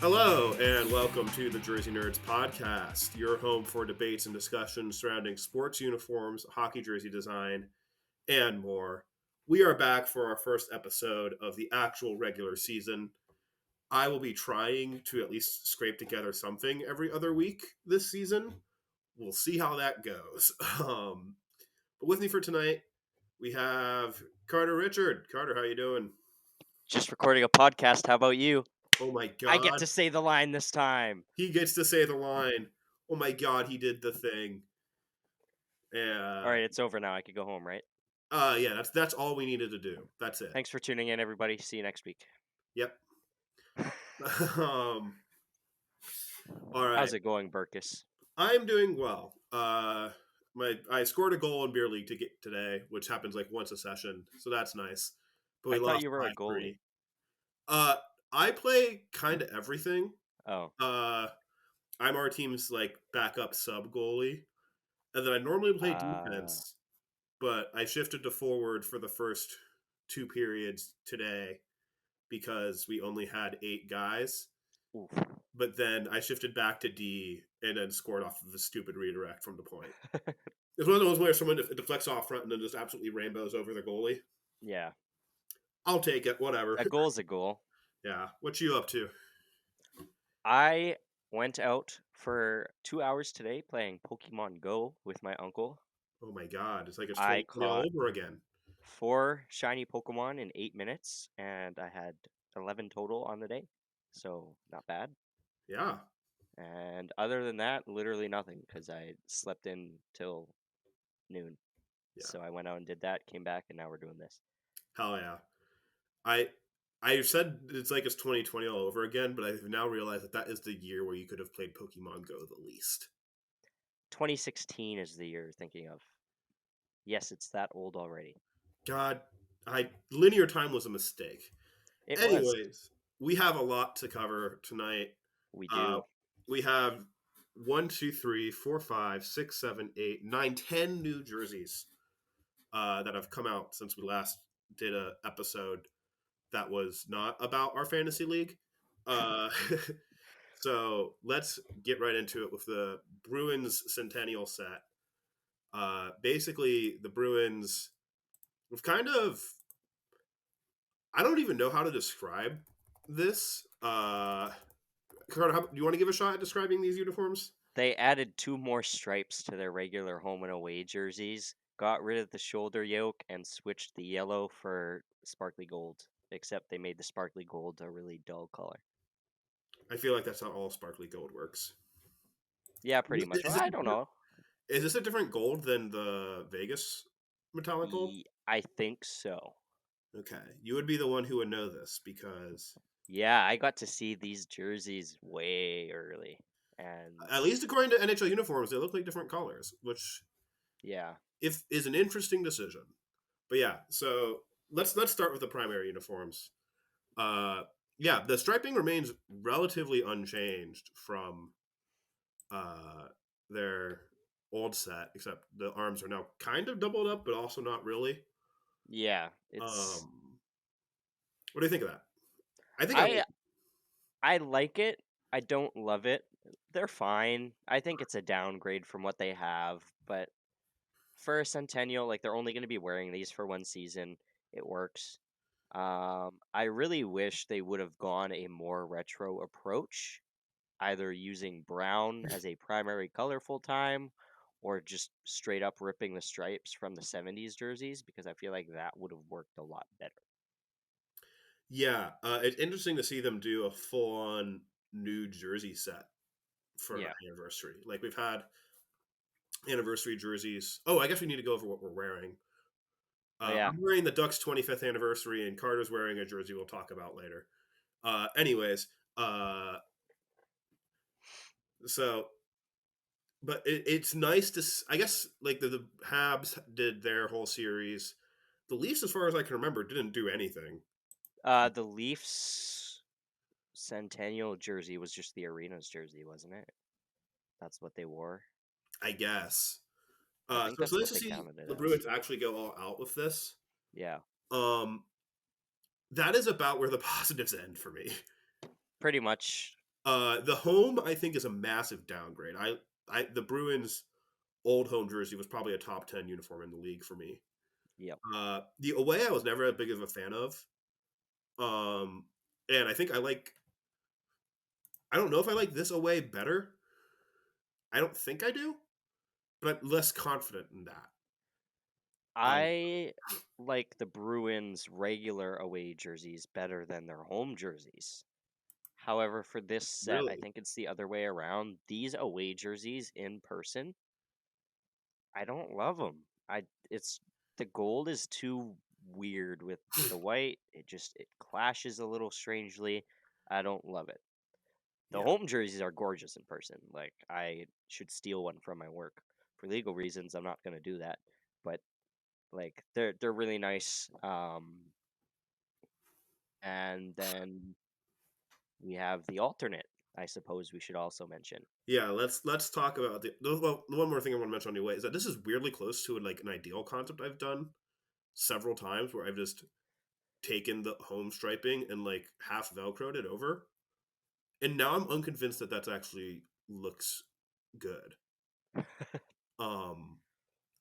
Hello, and welcome to the Jersey Nerds podcast, your home for debates and discussions surrounding sports uniforms, hockey jersey design, and more. We are back for our first episode of the actual regular season. I will be trying to at least scrape together something every other week this season. We'll see how that goes. But with me for tonight, we have Carter Richard. Carter, how you doing? Just recording a podcast. How about you? Oh my I get god. to say the line this time. He gets to say the line. Oh my god, he did the thing. All right, it's over now. I could go home, right? Yeah, that's all we needed to do. That's it. Thanks for tuning in, everybody. See you next week. Yep. All right. How's it going, Burkus? I'm doing well. I scored a goal in beer league to get today, which happens like once a session, so that's nice. But we I thought lost you were a 5-3. goalie. I play kind of everything. Oh, I'm our team's like backup sub goalie, and then I normally play defense, but I shifted to forward for the first 2 periods today because we only had 8 guys. oof. But then I shifted back to D and then scored off of a stupid redirect from the point. It's one of those where someone deflects off front and then just absolutely rainbows over the goalie. Yeah, I'll take it, whatever. a goal's a goal. Yeah. What you up to? I went out for 2 hours today playing Pokemon Go with my uncle. Oh my god, it's like it's I 2020 all caught over again. 4 shiny Pokemon in 8 minutes, and I had 11 total on the day. So, not bad. Yeah. And other than that, literally nothing because I slept in till noon. Yeah. So I went out and did that, came back, and now we're doing this. Hell yeah. I've said it's like it's 2020 all over again, but I've now realized that is the year where you could have played Pokemon Go the least. 2016 is the year you're thinking of. Yes, it's that old already. God, linear time was a mistake. It Anyways, was. we have a lot to cover tonight. We do. We have 1, 2, 3, 4, 5, 6, 7, 8, 9, 10 new jerseys that have come out since we last did an episode that was not about our fantasy league. So let's get right into it with the Bruins Centennial set. Basically, the Bruins have kind of... I don't even know how to describe this. Carter, do you want to give a shot at describing these uniforms? They added 2 more stripes to their regular home and away jerseys, got rid of the shoulder yoke, and switched the yellow for sparkly gold. Except they made the sparkly gold a really dull color. I feel like that's how all sparkly gold works. Yeah, pretty much. Well, I don't know. Is this a different gold than the Vegas metallic gold? I think so. Okay. You would be the one who would know this because... Yeah, I got to see these jerseys way early. And at least according to NHL uniforms, they look like different colors, which is an interesting decision. But yeah, so let's start with the primary uniforms. The striping remains relatively unchanged from their old set, except the arms are now kind of doubled up, but also not really. Yeah, it's. What do you think of that? I like it. I don't love it. They're fine. I think it's a downgrade from what they have, but for a Centennial, like they're only going to be wearing these for one season. It works. I really wish they would have gone a more retro approach, either using brown as a primary color full time, or just straight up ripping the stripes from the 70s jerseys, because I feel like that would have worked a lot better. Yeah, it's interesting to see them do a full-on new jersey set for an anniversary. Like, we've had anniversary jerseys. Oh, I guess we need to go over what we're wearing. I'm wearing the Ducks' 25th anniversary, and Carter's wearing a jersey we'll talk about later. But it's nice to... I guess, like, the Habs did their whole series. The Leafs, as far as I can remember, didn't do anything. The Leafs Centennial jersey was just the Arenas jersey, wasn't it? That's what they wore. I guess. I think so it's nice to see the Bruins actually go all out with this. Yeah. That is about where the positives end for me. Pretty much. The home I think is a massive downgrade. The Bruins old home jersey was probably a top 10 uniform in the league for me. Yep. The away I was never as big of a fan of. Um, and I think I don't know if I like this away better. I don't think I do, but I'm less confident in that. Um, I like the Bruins regular away jerseys better than their home jerseys. However, for this set, I really? think it's the other way around. These away jerseys in person, I don't love them. It's the gold is too weird with the white. It clashes a little strangely. I don't love it. The Yeah. home jerseys are gorgeous in person. Like I should steal one from my work. For legal reasons, I'm not gonna do that. But like they're really nice. And then we have the alternate. I suppose we should also mention. Yeah, let's talk about the one more thing I want to mention on the away is that this is weirdly close to like an ideal concept I've done several times where I've just taken the home striping and like half velcroed it over. And now I'm unconvinced that that's actually looks good. Um,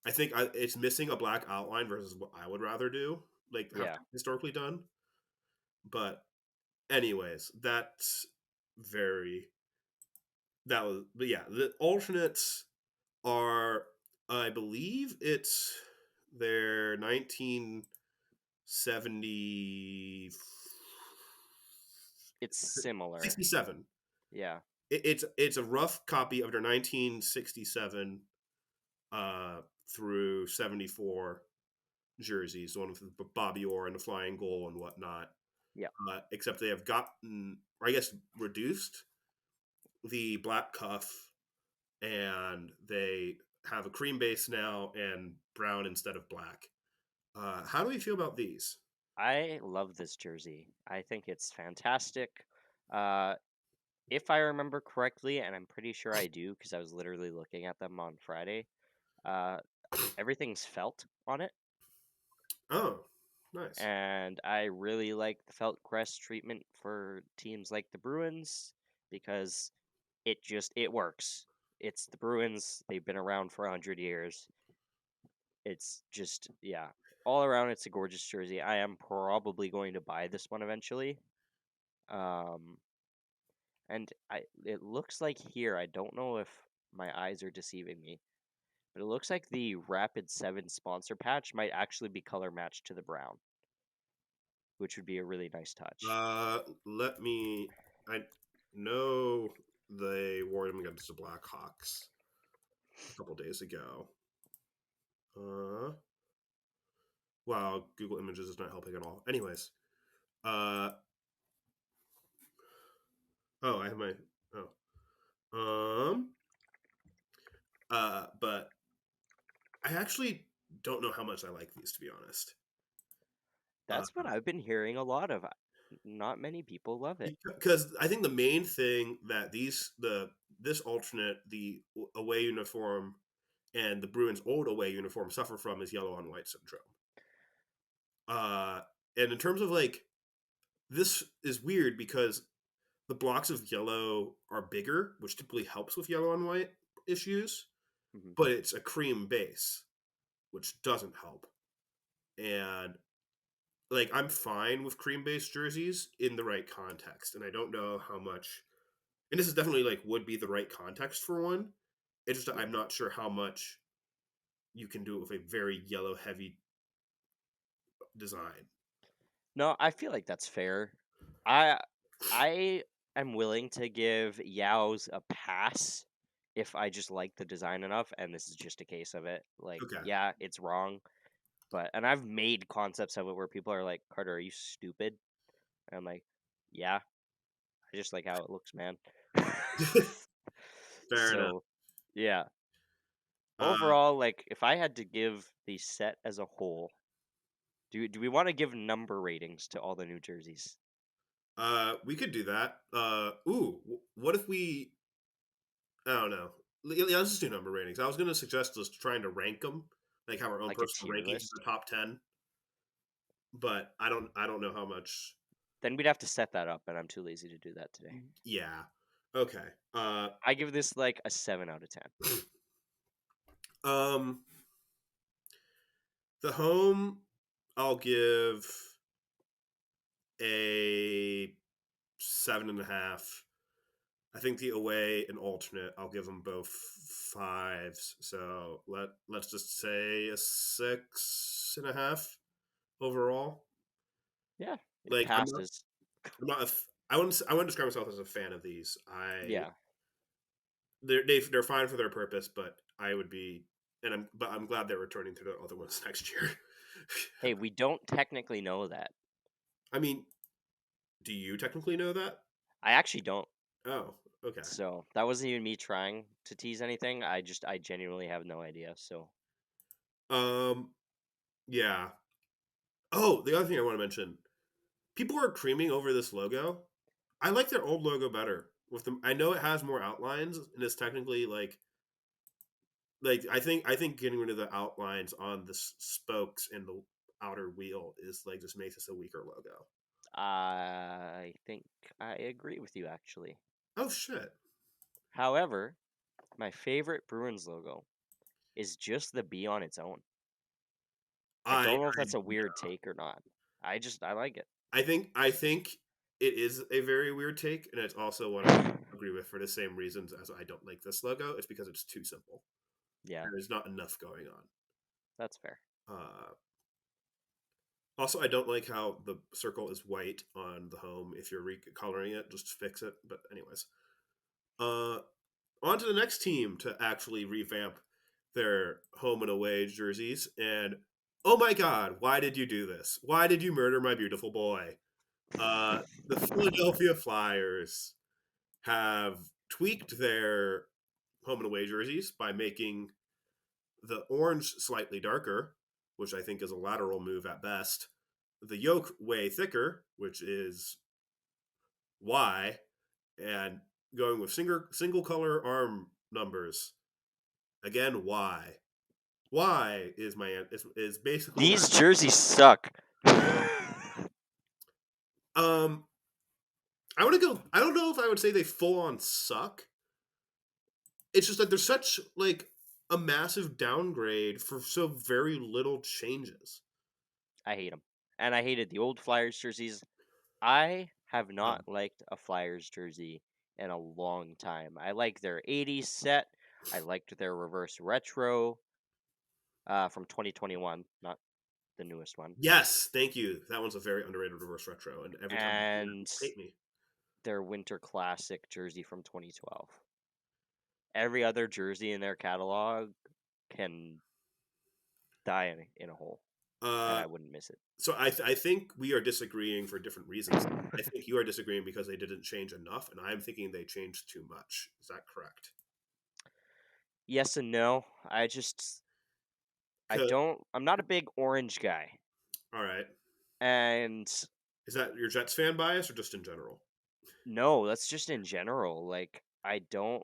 I think it's missing a black outline versus what I would rather do, like have Yeah, historically done. But anyways, that's very that was. But yeah, the alternates are, I believe it's their 1970 it's similar. 67. Yeah, It's a rough copy of their 1967 uh, through 74 jerseys, the one with Bobby Orr and the flying goal and whatnot. yeah. Except they have gotten, or I guess, reduced the black cuff, and they have a cream base now and brown instead of black. How do we feel about these? I love this jersey. I think it's fantastic. Uh, if I remember correctly, and I'm pretty sure I do because I was literally looking at them on Friday, uh, everything's felt on it. Oh, nice. And I really like the felt crest treatment for teams like the Bruins because it works. It's the Bruins. They've been around for 100 years. It's just yeah, all around it's a gorgeous jersey. I am probably going to buy this one eventually. Um, and it looks like here. I don't know if my eyes are deceiving me, but it looks like the Rapid 7 sponsor patch might actually be color matched to the brown, which would be a really nice touch. Let me. I know they wore them against the Blackhawks a couple days ago. Uh, wow, Google Images is not helping at all. Anyways, uh, oh, I have my oh, um, but I actually don't know how much I like these, to be honest. Uh, That's what I've been hearing a lot of. Not many people love it. because I think the main thing that this alternate, the away uniform, and the Bruins old away uniform suffer from is yellow on white syndrome. Uh, and in terms of like, this is weird because the blocks of yellow are bigger, which typically helps with yellow on white issues, Mhm. but it's a cream base, which doesn't help. And like, I'm fine with cream based jerseys in the right context, and I don't know how much. And this is definitely like would be the right context for one. It's just Yeah. I'm not sure how much you can do it with a very yellow heavy design. No, I feel like that's fair. I I am willing to give Yao's a pass if I just like the design enough, and this is just a case of it. Like, Okay. yeah, it's wrong, but and I've made concepts of it where people are like, "Carter, are you stupid?" And I'm like, "Yeah, I just like how it looks, man." Fair enough. So, yeah. Uh, Overall, like if I had to give the set as a whole, do we want to give number ratings to all the new jerseys? we could do that. What if we? I don't know. Yeah, let's just do number ratings. I was going to suggest just trying to rank them, like have our own Like a personal tier rankings of the list? top 10. But I don't know how much. Then we'd have to set that up, and I'm too lazy to do that today. Yeah. Okay. I give this like a 7 out of 10. Um, the home, I'll give a 7.5. I think the away and alternate, I'll give them both fives. So let's just say a 6.5 overall. Yeah, it Like passes. I'm not I wouldn't describe myself as a fan of these. Yeah. They're fine for their purpose, but I would be, but I'm glad they're returning to the other ones next year. Hey, we don't technically know that. I mean, do you technically know that? I actually don't. Oh, okay. So that wasn't even me trying to tease anything. I genuinely have no idea. So Um, yeah. Oh, the other thing I want to mention: people are creaming over this logo. I like their old logo better. With them, I know it has more outlines and it's technically like I think getting rid of the outlines on the spokes and the outer wheel is like just makes this a weaker logo. I think I agree with you actually. Oh shit! However, my favorite Bruins logo is just the B on its own. I I don't know if that's a weird take or not. I like it. I think it is a very weird take, and it's also one I agree with for the same reasons as I don't like this logo. It's because it's too simple. Yeah, There's not enough going on. that's fair. Uh, Also, I don't like how the circle is white on the home. If you're recoloring it, just fix it. But anyways, uh, on to the next team to actually revamp their home and away jerseys. And oh my God, why did you do this? Why did you murder my beautiful boy? The Philadelphia Flyers have tweaked their home and away jerseys by making the orange slightly darker, which I think is a lateral move at best, the yoke way thicker, which is Y, and going with single color arm numbers. Again, Y. Y is basically These jerseys suck. um I want to go. I don't know if I would say they full on suck. It's just that there's such like a massive downgrade for so very little changes. I hate them. And I hated the old Flyers jerseys. I have not Um, liked a Flyers jersey in a long time. I like their 80s set. I liked their reverse retro from 2021, not the newest one. yes, thank you. That one's a very underrated reverse retro, and every time I see it, And people hate me. their winter classic jersey from 2012. Every other jersey in their catalog can die in a hole, and Uh, I wouldn't miss it. so I think we are disagreeing for different reasons. I think you are disagreeing because they didn't change enough, and I'm thinking they changed too much. Is that correct? Yes and no. I'm not a big orange guy. All right. And Is that your Jets fan bias or just in general? no, that's just in general. Like, I don't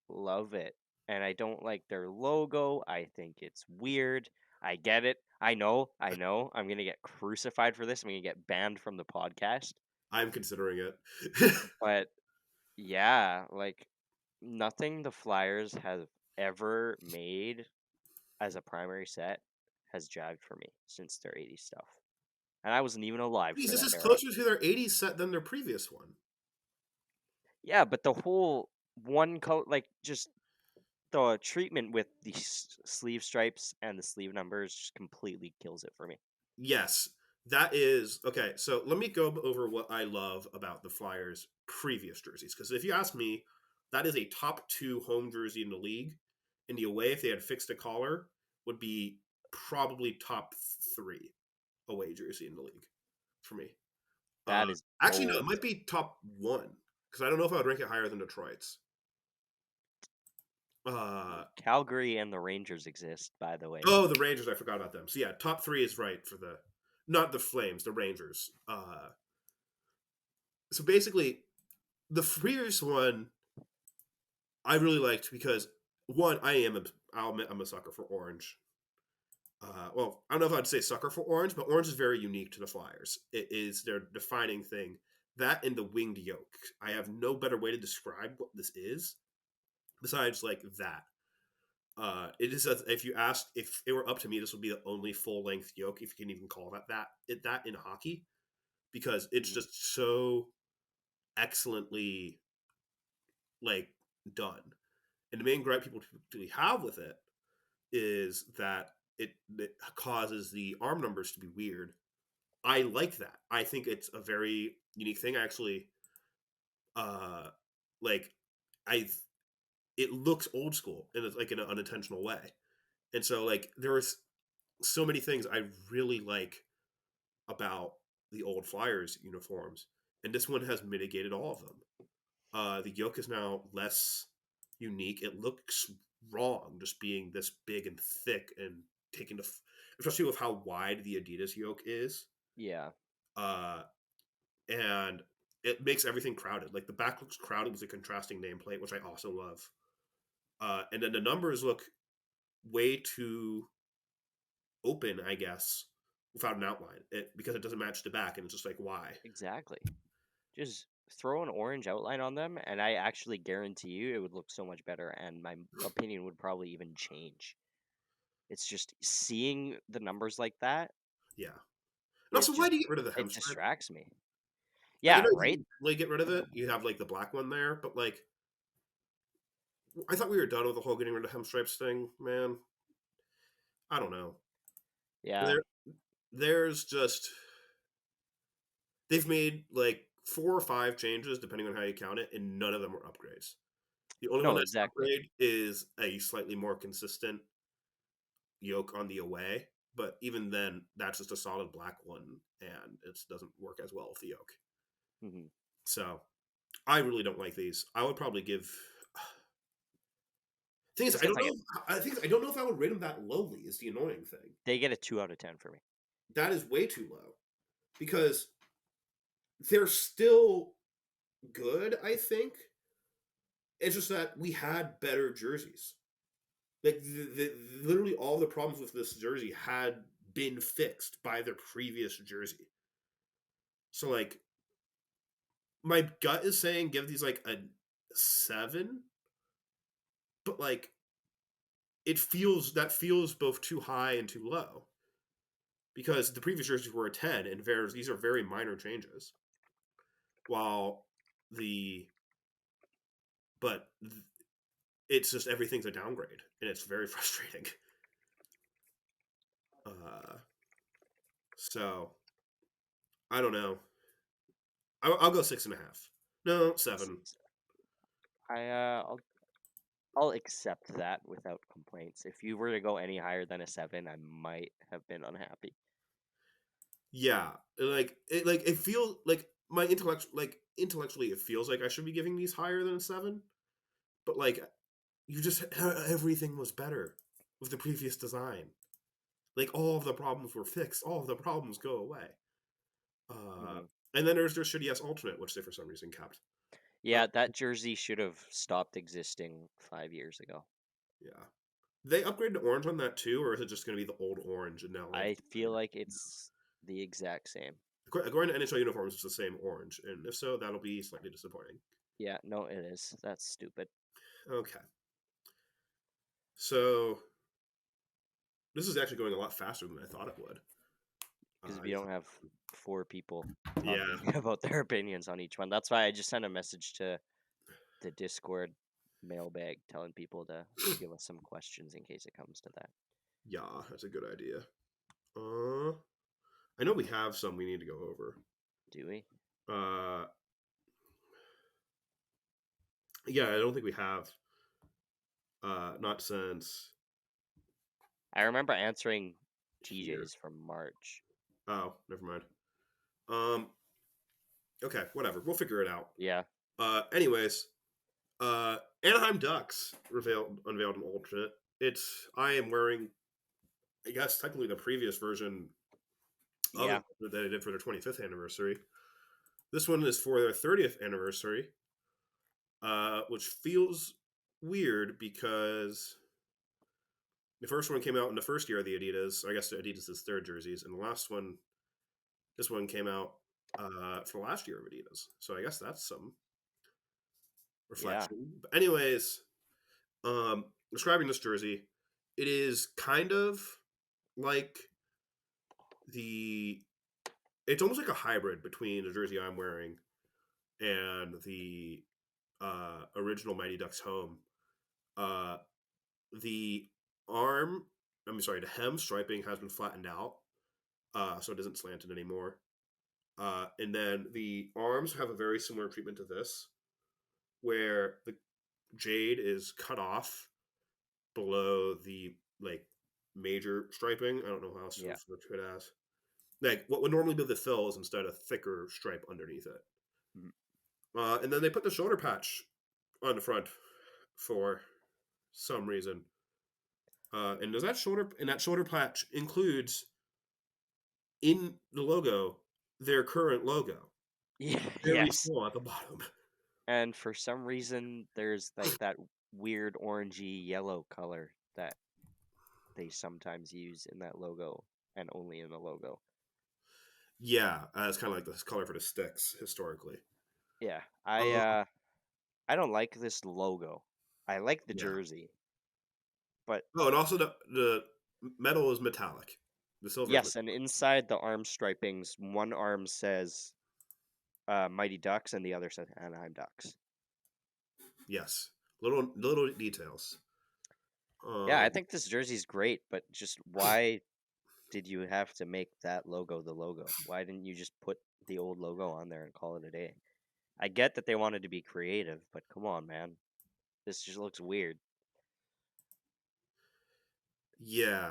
love it. And I don't like their logo. I think it's weird. I get it. I know. I'm going to get crucified for this. I'm going to get banned from the podcast. I'm considering it. But yeah, like, nothing the Flyers have ever made as a primary set has jagged for me since their 80s stuff. And I wasn't even alive Jeez, for this that is era. closer to their '80s set than their previous one. Yeah, but the whole one coat, like, just the treatment with the sleeve stripes and the sleeve numbers just completely kills it for me. Yes, that is okay. So let me go over what I love about the Flyers' previous jerseys. Because if you ask me, that is a top two home jersey in the league. In the away, if they had fixed a collar, would be probably top three away jersey in the league for me. Uh, That is Actually, no, it bold. might be top one because I don't know if I would rank it higher than Detroit's. Uh, Calgary and the Rangers exist, by the way. oh, the Rangers, I forgot about them. So yeah, top three is right for the not the Flames, the Rangers. So basically, the previous one I really liked because one, I'll admit I'm a sucker for orange. Well, I don't know if I'd say sucker for orange, but orange is very unique to the Flyers. It is their defining thing. That and the winged yoke. I have no better way to describe what this is besides like that. It is if you asked if it were up to me, this would be the only full length yoke, if you can even call that in hockey, because it's Mhm. just so excellently like done. And the main gripe people typically have with it is that it causes the arm numbers to be weird. I like that. I think it's a very unique thing. I actually uh like I it looks old school and it's like in an unintentional way. And so like there was so many things I really like about the old Flyers uniforms, and this one has mitigated all of them. The yoke is now less unique. It looks wrong, just being this big and thick and taking the, especially with how wide the Adidas yoke is. Yeah, Uh, and it makes everything crowded. Like the back looks crowded with a contrasting nameplate, which I also love. And then the numbers look way too open, I guess, without an outline, because it doesn't match the back, and it's just like why? exactly. Just throw an orange outline on them, and I actually guarantee you it would look so much better, and my opinion would probably even change. It's just seeing the numbers like that, Yeah. And it also, why just do you get rid of the it hemstripe? distracts me. Like I Yeah, know you right? can like get rid of it. You have like the black one there, but like I thought we were done with the whole getting rid of hemstripes thing, man. I don't know. Yeah, There, there's just they've made like 4 or 5 changes depending on how you count it, and none of them were upgrades. The only one no, that's an exactly. upgrade is a slightly more consistent yoke on the away, but even then, that's just a solid black one, and it doesn't work as well with the yoke. Hmm. So I really don't like these. I would probably give. Thing is, This I gets don't like know. I think I don't know if I would rate them that lowly. Is the annoying thing. they get a 2 out of 10 for me. That is way too low because they're still good. I think it's just that we had better jerseys. Like literally all the problems with this jersey had been fixed by their previous jersey. So like my gut is saying give these like a 7, but like that feels both too high and too low because the previous jerseys were a 10 and these are very minor changes. While the but it's just everything's a downgrade and it's very frustrating. Uh, so I don't know. I'll go 6.5. No, 7. I I'll accept that without complaints. If you were to go any higher than a 7, I might have been unhappy. Yeah, like it feels like my intellectually it feels like I should be giving these higher than a 7, but like you just everything was better with the previous design. Like all of the problems were fixed, all of the problems go away. Uh, Hmm. and then there's their shitty ass alternate, which they for some reason kept. Uh, Yeah, that jersey should have stopped existing 5 years ago. yeah, they upgraded to orange on that too, or is it just going to be the old orange and now they have I feel like it's the exact same. according to NHL uniforms, it's the same orange, and if so, that'll be slightly disappointing. Yeah, no, it is. That's stupid. Okay, so this is actually going a lot faster than I thought it would. Because I we guess, don't have 4 people yeah, talking about their opinions on each one. That's why I just sent a message to the Discord mailbag telling people to give us some questions in case it comes to that. yeah, that's a good idea. Uh, I know we have some we need to go over. Do we? Uh, yeah, I don't think we have. Not since. I remember answering Here. TJ's from March. Oh, never mind. Um, okay, whatever. We'll figure it out. Yeah. Anyways, Anaheim Ducks unveiled an alternate. I am wearing, I guess technically the previous version of Yeah. it that they did for their 25th anniversary. This one is for their 30th anniversary, which feels weird because the first one came out in the first year of the Adidas. I guess the Adidas' third jerseys, and the last one, this one came out. for last year of Adidas. So I guess that's some Yeah. reflection. But anyways, describing this jersey, it is kind of like the. It's almost like a hybrid between the jersey I'm wearing and the original Mighty Ducks home. Uh, the arm, I'm sorry, the hem striping has been flattened out, so it isn't slanted anymore. And then the arms have a very similar treatment to this, where the jade is cut off below the like major striping. I don't know how else to Yeah. refer to it as. Like what would normally be the fill is instead a thicker stripe underneath it. Mhm. And then they put the shoulder patch on the front for some reason. And that shoulder patch includes in the logo their current logo, Yeah. very Yes. small at the bottom. And for some reason, there's like that weird orangey yellow color that they sometimes use in that logo and only in the logo. Yeah, it's kind of like this color for the sticks historically. Yeah. Um, I don't like this logo. I like the yeah. jersey, but Oh, and also the metal is metallic. The silver is yes, and metallic. inside the arm stripings, one arm says Mighty Ducks and the other says Anaheim Ducks. Yes, little details. Yeah, I Um, think this jersey's great, but just why did you have to make that logo the logo? Why didn't you just put the old logo on there and call it a day? I get that they wanted to be creative, but come on, man. This just looks weird. yeah,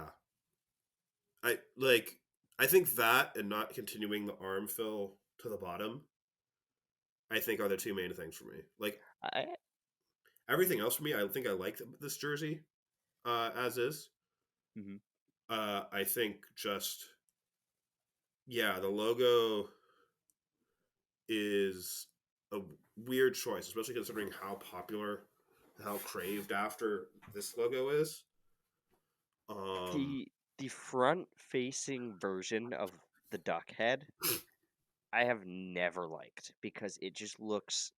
I like. I think that and not continuing the arm fill to the bottom, I think are the two main things for me. Like I everything else for me, I think I like this jersey as is. mhm. I think just yeah, the logo is a weird choice, especially considering how popular, how craved after this logo is. Um, the the front facing version of the duck head I have never liked because it looks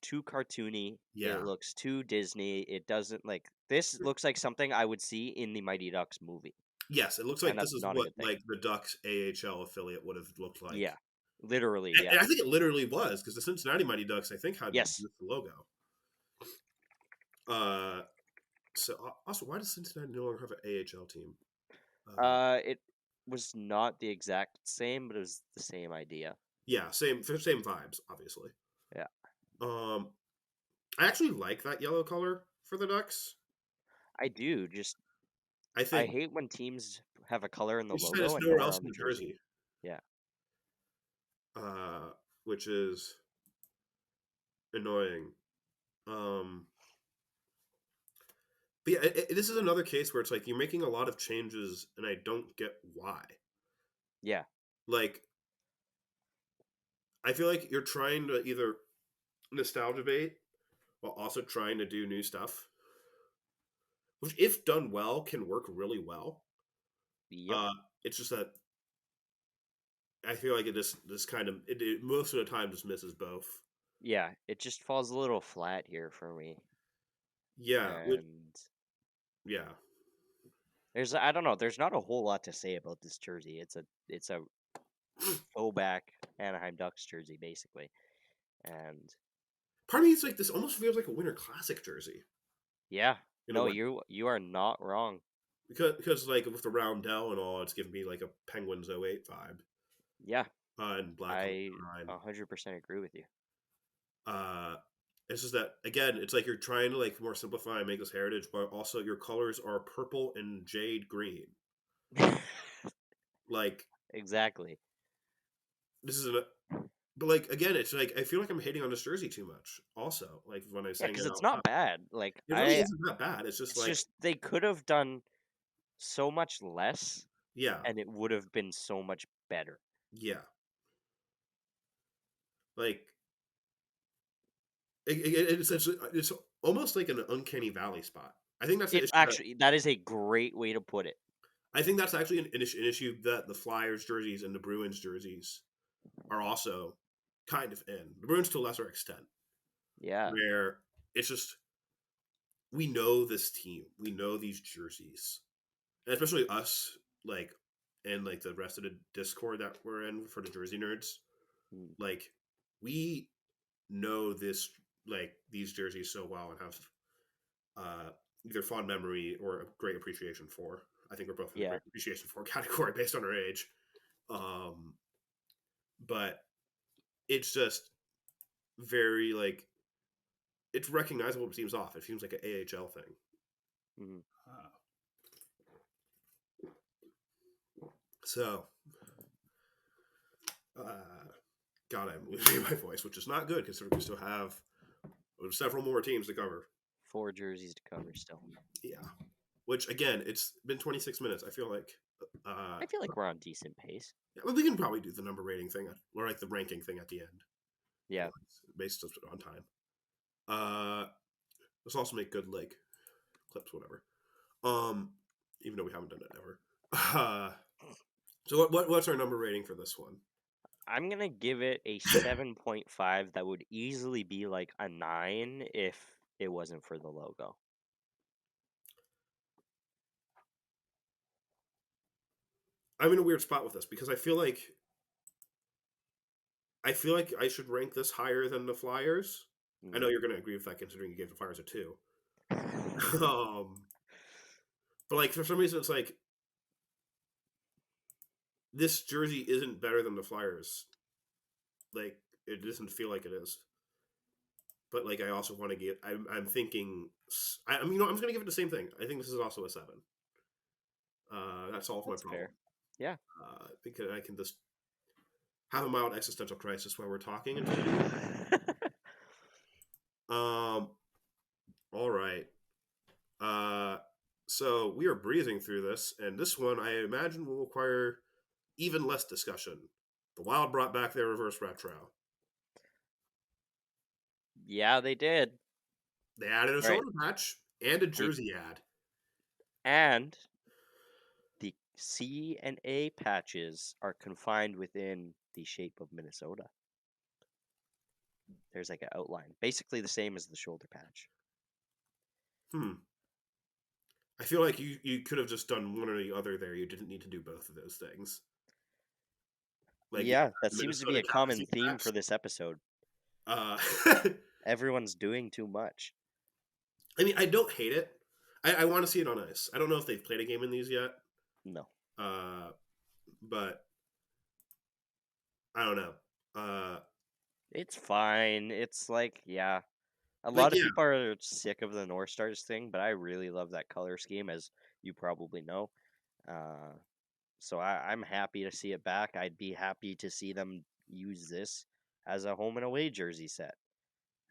too cartoony, it yeah, looks too Disney. It doesn't like this looks like something I would see in the Mighty Ducks movie, yes, it looks and like this that's is not a what good thing. like the Ducks AHL affiliate would have looked like, Yeah. Literally, and yeah. I think it literally was because the Cincinnati Mighty Ducks I think had Yes. this logo. Uh, so also, why does Cincinnati no longer have an AHL team? It was not the exact same, but it was the same idea. Yeah, same vibes, obviously. Yeah. Um, I actually like that yellow color for the Ducks. I do. Just I I think hate when teams have a color in the it's just that logo it's and nowhere nowhere else on in the the jersey. jersey, Yeah. which is annoying. Um, but yeah, this is another case where it's like you're making a lot of changes, and I don't get why. Yeah. Like, I feel like you're trying to either nostalgia bait while also trying to do new stuff, which, if done well, can work really well. Yep. Uh, it's just that I feel like this kind of it most of the time just misses both. Yeah. It just falls a little flat here for me. Yeah, And yeah. I don't know, there's not a whole lot to say about this jersey. It's a throwback Anaheim Ducks jersey basically. And Part of me, it's like this almost feels like a Winter Classic jersey yeah, in a no, way. you are not wrong. Because like with the roundel and all, it's giving me like a Penguins '08 vibe, Yeah, and black on I line. 100% agree with you. Uh, it's just that again, it's like you're trying to like more simplify and make this heritage, but also your colors are purple and jade green. Like Exactly. this is a, but like again, it's like I feel like I'm hating on this jersey too much. Also, like when I'm Yeah, saying because it it's out not loud, bad. Like it really isn't that bad. It's just it's like just they could have done so much less, yeah, and it would have been so much better. yeah, like it's almost like an uncanny valley spot. I think that's the It issue that actually that is a great way to put it. I think that's actually an issue that the Flyers jerseys and the Bruins jerseys are also kind of in. The Bruins to a lesser extent, Yeah. where it's just we know this team, we know these jerseys, and especially us, like, and like the rest of the Discord that we're in for the Jersey Nerds, Mm. like we know this, like these jerseys so well and have uh, either fond memory or a great appreciation for. I think we're both in the Yeah. great appreciation for category based on our age. Um, but it's just very like it's recognizable. It seems off. It seems like an AHL thing. Mm. Uh, so, God, I'm losing my voice, which is not good considering we still have several more teams to cover. 4 jerseys to cover still. Yeah, which again, it's been 26 minutes. I feel like I feel like we're on decent pace. yeah, well, we can probably do the number rating thing or like the ranking thing at the end. Yeah. Based on time. Let's also make good like clips, whatever. Even though we haven't done it ever. So what's our number rating for this one? I'm going to give it a 7.5 that would easily be like a 9 if it wasn't for the logo. I'm in a weird spot with this because I feel like I should rank this higher than the Flyers. I know Mm. you're going to agree with that considering you gave the Flyers a 2. um, but like for some reason it's like this jersey isn't better than the Flyers. Like it doesn't feel like it is. But like I also want to get. I'm thinking. I'm I'm just going to give it the same thing. I think this is also a 7. That solves my That's problem. fair. Yeah. Because I can just have a mild existential crisis while we're talking. Um. All right. Uh. So we are breezing through this, and this one I imagine will require even less discussion. The Wild brought back their reverse retro. Yeah, they did. They added a All right. shoulder patch and a They jersey ad. and the C and A patches are confined within the shape of Minnesota. There's like an outline, basically the same as the shoulder patch. I feel like you could have just done one or the other there. You didn't need to do both of those things. Like Yeah, that seems to be Minnesota a common Galaxy theme patch. for this episode. Uh, Everyone's doing too much. I mean, I don't hate it. I want to see it on ice. I don't know if they've played a game in these yet, No. uh, but I don't know. Uh, It's fine. It's like, yeah. A like lot of yeah, people are sick of the North Stars thing, but I really love that color scheme, as you probably know. Uh, so I'm happy to see it back. I'd be happy to see them use this as a home and away jersey set.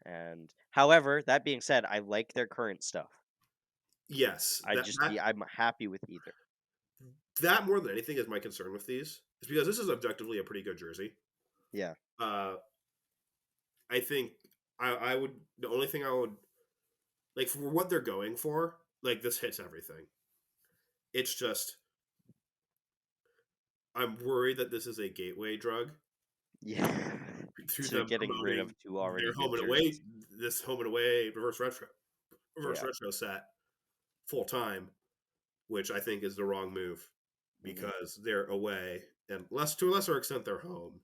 And however, that being said, I like their current stuff. yes, I'm happy with either. that more than anything is my concern with these. Is because this is objectively a pretty good jersey. Yeah. Uh, I think I would the only thing I would like for what they're going for, like this hits everything. It's just I'm worried that this is a gateway drug Yeah. through To them getting rid of promoting two their already home good and away, jerseys. this home and away reverse Yeah. retro set full time, which I think is the wrong move Hmm. because they're away and less to a lesser extent they're home,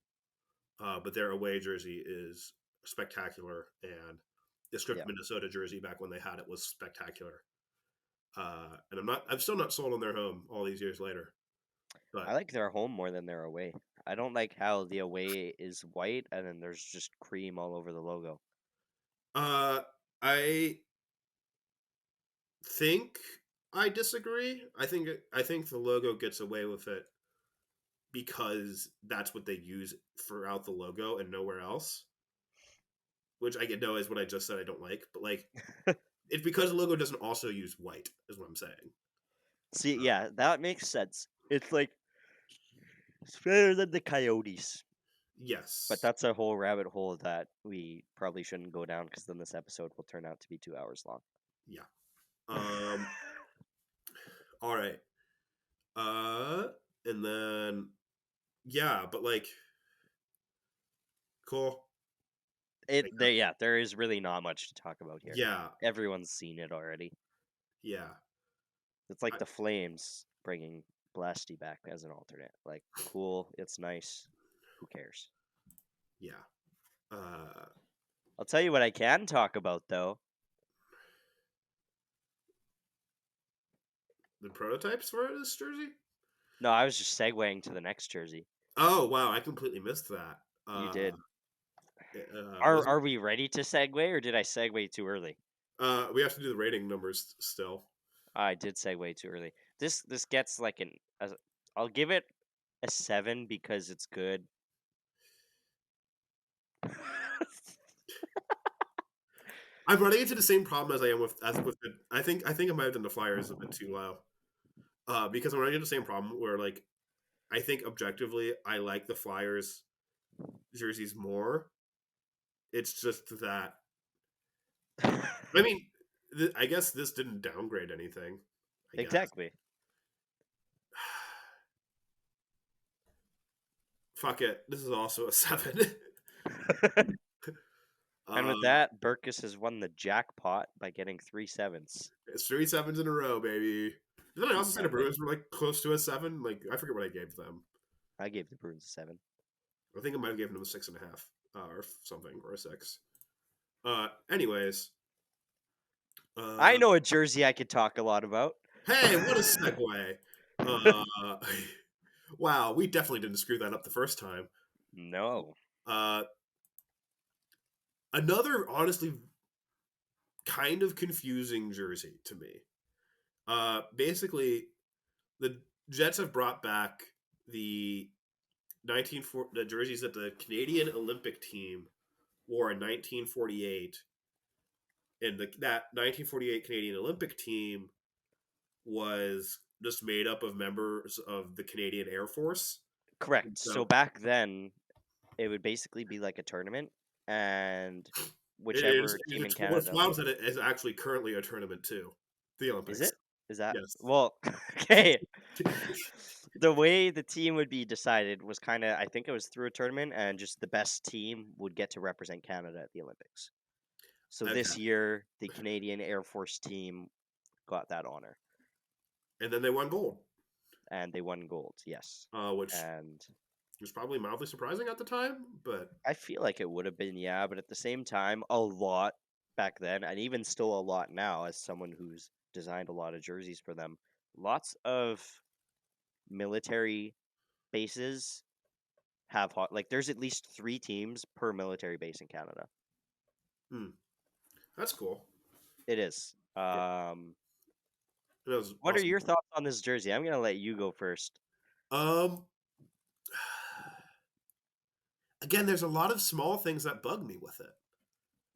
but their away jersey is spectacular and the Yeah. script Minnesota jersey back when they had it was spectacular. And I'm still not sold on their home all these years later, I but like their home more than their away. I don't like how the away is white and then there's just cream all over the logo. uh, I think I disagree. I think the logo gets away with it because that's what they use throughout the logo and nowhere else. Which I get know is what I just said I don't like, but like it's because the logo doesn't also use white, is what I'm saying. See, yeah, that makes sense. It's like it's better than the Coyotes. But Yes. that's a whole rabbit hole that we probably shouldn't go down because then this episode will turn out to be 2 hours long. Yeah. Um. All right. Uh. And then yeah, but like Cool. I Yeah, there is really not much to talk about here. Yeah, Everyone's seen it already. yeah, It's like I, the Flames bringing Blasty back as an alternate. Like, cool, it's nice. Who cares? yeah. Uh, I'll tell you what I can talk about though. the prototypes for this jersey. No, I was just segueing to the next jersey. Oh wow, I completely missed that. You did. Was Are we ready to segue, or did I segue too early? we have to do the rating numbers still. I did segue too early. This gets like I'll give it a 7 because it's good. I'm running into the same problem as I am with the. I think I might have done the Flyers a bit too low. Because I'm running into the same problem where like I think objectively I like the Flyers jerseys more. It's just that I mean, I guess this didn't downgrade anything. I guess. Exactly. Fuck it. This is also a 7. And with um, that, Burkus has won the jackpot by getting 3 sevens. it's 3 sevens in a row, baby. Didn't I also say the Exactly. Bruins were like close to a 7? Like I forget what I gave them. I gave the Bruins a 7. I think I might have given them a 6.5 or something or a 6. Anyways, I uh, know a jersey I could talk a lot about. hey, what a segue! Uh, wow, we definitely didn't screw that up the first time. No. Uh, Another honestly kind of confusing jersey to me. Basically, the Jets have brought back the the jerseys that the Canadian Olympic team wore in 1948, and that 1948 Canadian Olympic team was just made up of members of the Canadian Air Force. Correct. So So back then, it would basically be like a tournament, and it is. whichever team in What's Canada wild is that it is actually currently a tournament too, the is Olympics. it? Is that Yes. well? Okay. The way the team would be decided was kind of, I think it was through a tournament, and just the best team would get to represent Canada at the Olympics. So Okay. this year, the Canadian Air Force team got that honor, And then they won gold, and they won gold. Yes, which and was probably mildly surprising at the time, but I feel like it would have been, yeah, but at the same time, a lot back then, and even still a lot now, as someone who's designed a lot of jerseys for them. Lots of military bases have like there's at least 3 teams per military base in Canada. hmm, that's cool. It is. Yeah, it was What are also your thoughts on this jersey? I'm gonna let you go first. um. Again, there's a lot of small things that bug me with it.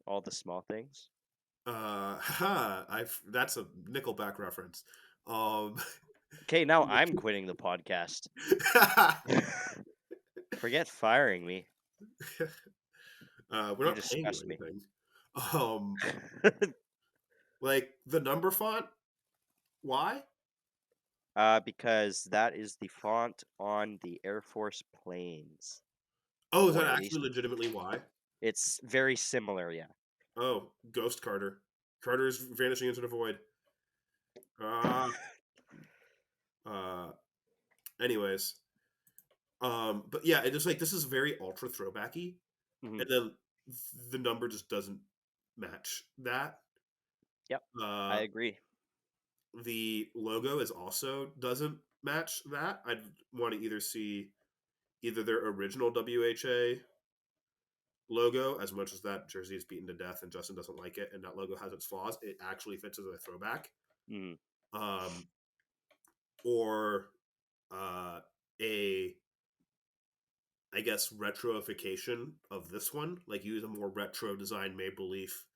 All the small things. I've that's a Nickelback reference. Um, Okay, now I'm quitting the podcast. Forget firing me. we're You not paying you disgust me. anything. Um, like the number font. Why? Because that is the font on the Air Force planes, Oh, is that or at actually least legitimately why? it's very similar. Yeah. Oh, Ghost Carter. Carter's vanishing into the void. Ah. Uh. Anyways. But yeah, it just like this is very ultra throwbacky, Hmm. and then the number just doesn't match that. Yep. I Uh, agree. the logo is also doesn't match that. I'd want to either see either their original WHA logo, as much as that jersey is beaten to death and Justin doesn't like it, and that logo has its flaws. It actually fits as a throwback. Hmm. Um, or uh, a I guess retroification of this one, like use a more retro design Maple Leaf,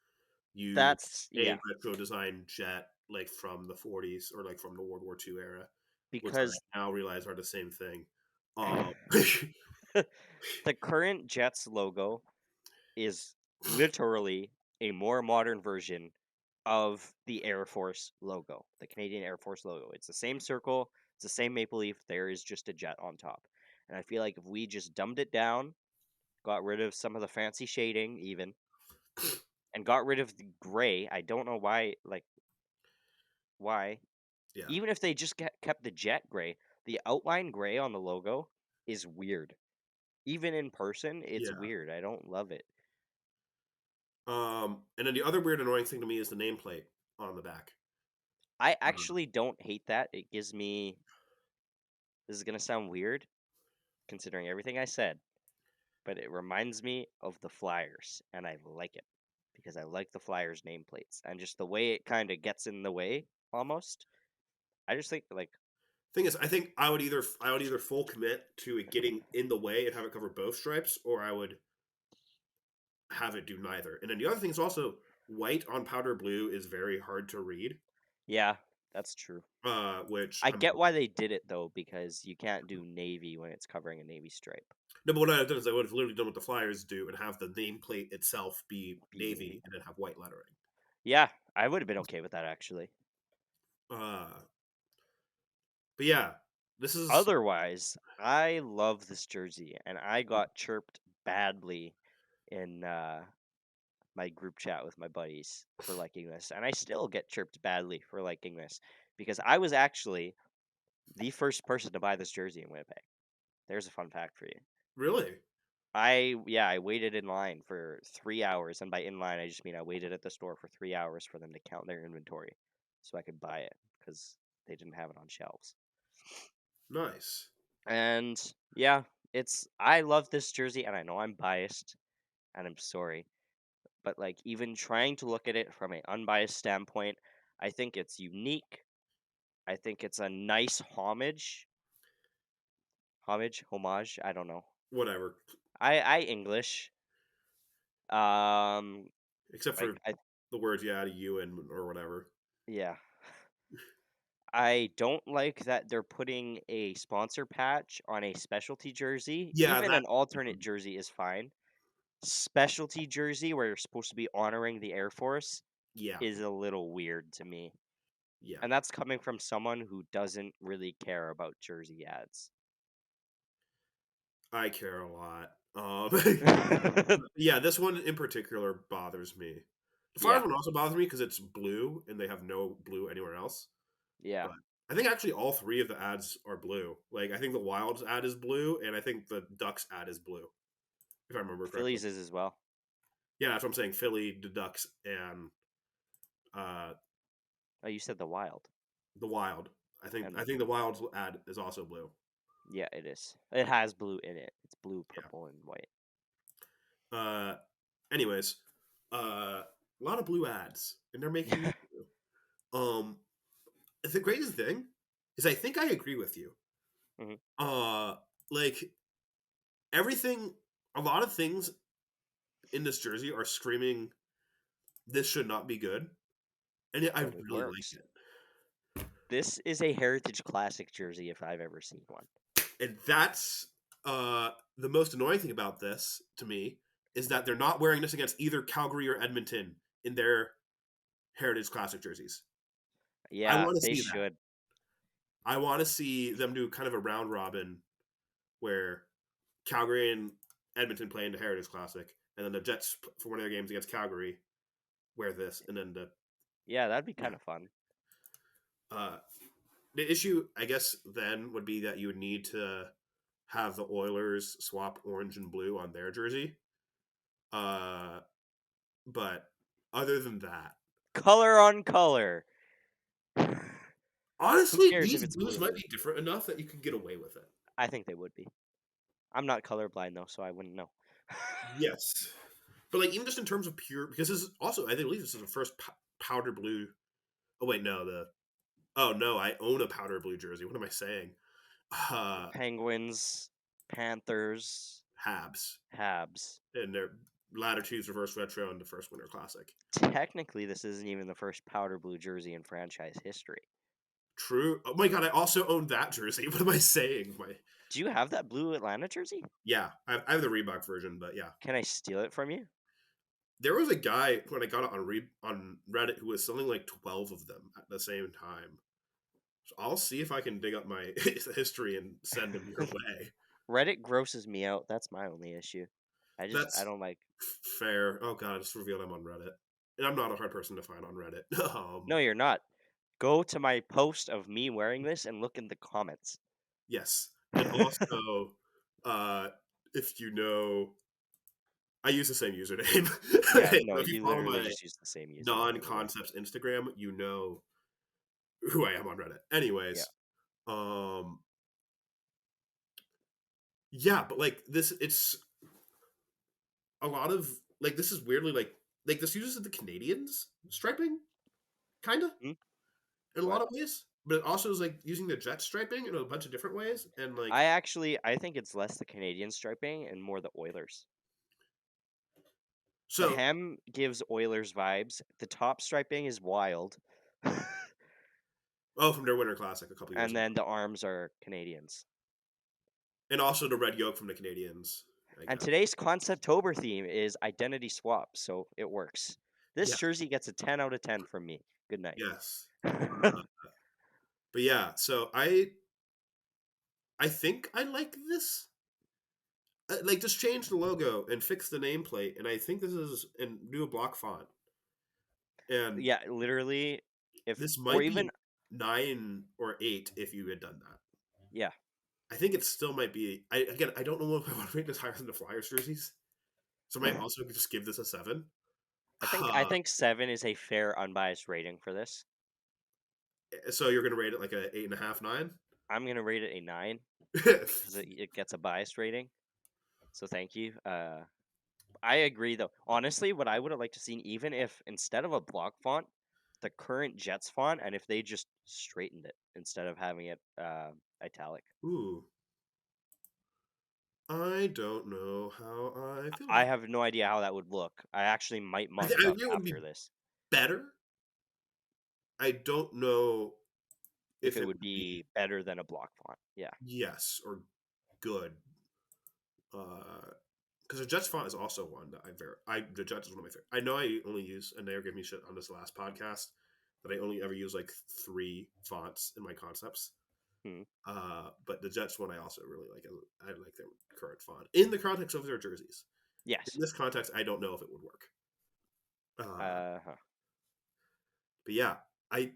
use That's a yeah. retro design jet like from the 40s or like from the World War II era, which Because I now realize are the same thing. Um, the current Jets logo is literally a more modern version of the Air Force logo, the Canadian Air Force logo. It's the same circle, it's the same maple leaf. There is just a jet on top. And I feel like if we just dumbed it down got rid of some of the fancy shading, even, and got rid of the gray. I don't know why. Like, why? Yeah, Even if they just kept the jet gray, the outline gray on the logo is weird. Even in person, it's yeah. weird. I don't love it. And then the other weird, annoying thing to me is the nameplate on the back. I Um, actually don't hate that. It gives me. This is gonna sound weird, considering everything I said, but it reminds me of the Flyers, and I like it because I like the Flyers nameplates and just the way it kind of gets in the way almost. I just think like Thing is, I think I would either full commit to it getting in the way and have it cover both stripes, or I would have it do neither. And then the other thing is also white on powder blue is very hard to read, yeah, that's true. which I I'm get why they did it though because you can't do navy when it's covering a navy stripe. no. But what I would have done is I would have literally done what the Flyers do and have the nameplate itself be Be navy. navy and then have white lettering. Yeah, I would have been okay with that actually. Uh, but yeah, this is Otherwise, I love this jersey, and I got chirped badly in my group chat with my buddies for liking this, and I still get chirped badly for liking this because I was actually the first person to buy this jersey in Winnipeg. There's a fun fact for you. really I waited in line for 3 hours, and by in line I just mean I waited at the store for 3 hours for them to count their inventory so I could buy it because they didn't have it on shelves. nice. And yeah, I love this jersey, and I know I'm biased, and I'm sorry, but like even trying to look at it from an unbiased standpoint, I think it's unique. I think it's a nice homage. I don't know. Whatever, I English. Um, except like for I the words you add a U in or whatever. yeah. I don't like that they're putting a sponsor patch on a specialty jersey. Yeah, Even that. an alternate jersey is fine. Specialty jersey where you're supposed to be honoring the Air Force Yeah, is a little weird to me. yeah. And that's coming from someone who doesn't really care about jersey ads. I care a lot. Yeah, this one in particular bothers me. The Flyers Yeah, one also bothers me because it's blue and they have no blue anywhere else. yeah. But I think actually all three of the ads are blue. Like I think the Wilds ad is blue, and I think the Ducks ad is blue, if I remember correctly. Phillies is as well. Yeah, that's what I'm saying. Philly, the Ducks, and uh, Oh, you said the Wild. the Wild. I think And I think the Wild's ad is also blue. yeah, it is. It has blue in it. It's blue, Yeah. purple, and white. Anyways, a lot of blue ads, and they're making me blue. The greatest thing is I think I agree with you. hmm Uh, like everything, a lot of things in this jersey are screaming, "This should not be good," and I But it really like works. it. This is a Heritage Classic jersey if I've ever seen one. And that's the most annoying thing about this to me is that they're not wearing this against either Calgary or Edmonton in their Heritage Classic jerseys. I Yeah, want to they see that. should. I want to see them do kind of a round robin where Calgary and Edmonton play in the Heritage Classic, and then the Jets for one of their games against Calgary wear this, and then the Yeah, that'd be yeah. kind of fun. Uh, the issue, I guess, then would be that you would need to have the Oilers swap orange and blue on their jersey. Uh, but other than that, Color on color. Who honestly, cares if these it's blues blue? might be different enough that you could get away with it. I think they would be. I'm not colorblind though, so I wouldn't know. Yes, but like even just in terms of pure, because this is also I believe this is the first powder blue. Oh wait, no, the oh no, I own a powder blue jersey. What am I saying? Uh, Penguins, Panthers, Habs Habs. and their Latitudes Reverse Retro and the first Winter Classic. Technically, this isn't even the first powder blue jersey in franchise history. True. Oh my god, I also own that jersey. What am I saying? Do you have that blue Atlanta jersey? Yeah, I have the Reebok version, but yeah, Can I steal it from you? there was a guy when I got it on Reddit who was selling like 12 of them at the same time. So I'll see if I can dig up my history and send them your way. Reddit grosses me out. That's my only issue. I That's don't like. fair. Oh god, I just revealed I'm on Reddit, and I'm not a hard person to find on Reddit. No, you're not. Go to my post of me wearing this and look in the comments. Yes, and also, uh, if you know, I use the same username. Yeah, So no, if you you follow literally my just use the same username everywhere. non-concepts Instagram, you know who I am on Reddit. Yeah. Anyways, um, yeah, but like this, it's a lot of like this is weirdly like this uses the Canadians striping, kind of Hmm? in a lot What? of ways, but it also is like using the jet striping in a bunch of different ways, and like I think it's less the Canadian striping and more the Oilers. The so. hem gives Oilers vibes. The top striping is wild. Oh, from their Winter Classic a couple years And ago, then the arms are Canadians. and also the red yoke from the Canadians, I And guess. today's Conceptober theme is identity swap, so it works. This Yeah. jersey gets a 10 out of 10 from me. Good night. Yes. But yeah, so I think I like this. Like just change the logo and fix the nameplate, and I think this is and do a block font, and Yeah, literally, if this or might be even 9 or 8 if you had done that. yeah, I think it still might be. I don't know if I want to make this higher than the Flyers jerseys, so I might also just give this a 7. I think 7 is a fair unbiased rating for this. So you're gonna rate it like a 8.5, 9? I'm gonna rate it a 9 because it gets a biased rating. So thank you. I agree though. Honestly, what I would have liked to seen, even if instead of a block font, the current Jets font, and if they just straightened it instead of having it italic. Ooh, I don't know how I feel I about have no idea how that would look. I actually might it. mug it I up think it would after be this better. I don't know if if it it would would be be better than a block font. Yeah. yes or good. Because the Jets font is also one that the Jets is one of my favorite. I know I only use, and they were giving me shit on this last podcast that I only ever use like 3 fonts in my concepts. Hmm. But the Jets one I also really like. I like their current font in the context of their jerseys. Yes. In this context, I don't know if it would work. Huh. But yeah, I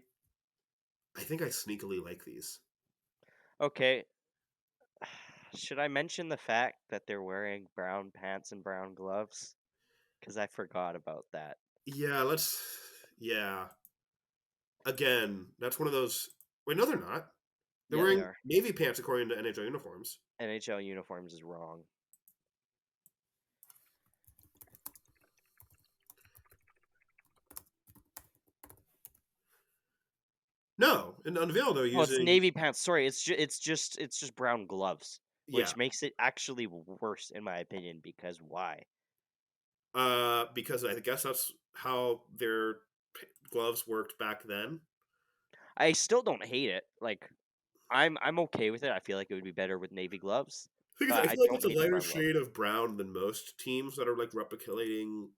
I think I sneakily like these. Okay. Should I mention the fact that they're wearing brown pants and brown gloves? Because I forgot about that. Yeah, let's. Yeah, again, that's one of those. Wait, no, they're not. They're Yeah, they wearing are. navy pants according to NHL uniforms. NHL uniforms is wrong. No, in Unveil they're Oh, it's using navy pants. Sorry, it's just brown gloves, yeah, which makes it actually worse in my opinion. Because why? because I guess that's how their gloves worked back then. I still don't hate it. Like I'm okay with it. I feel like it would be better with navy gloves, Because but I I feel like don't it's a hate the lighter brown gloves. shade of brown than most teams that are like replicating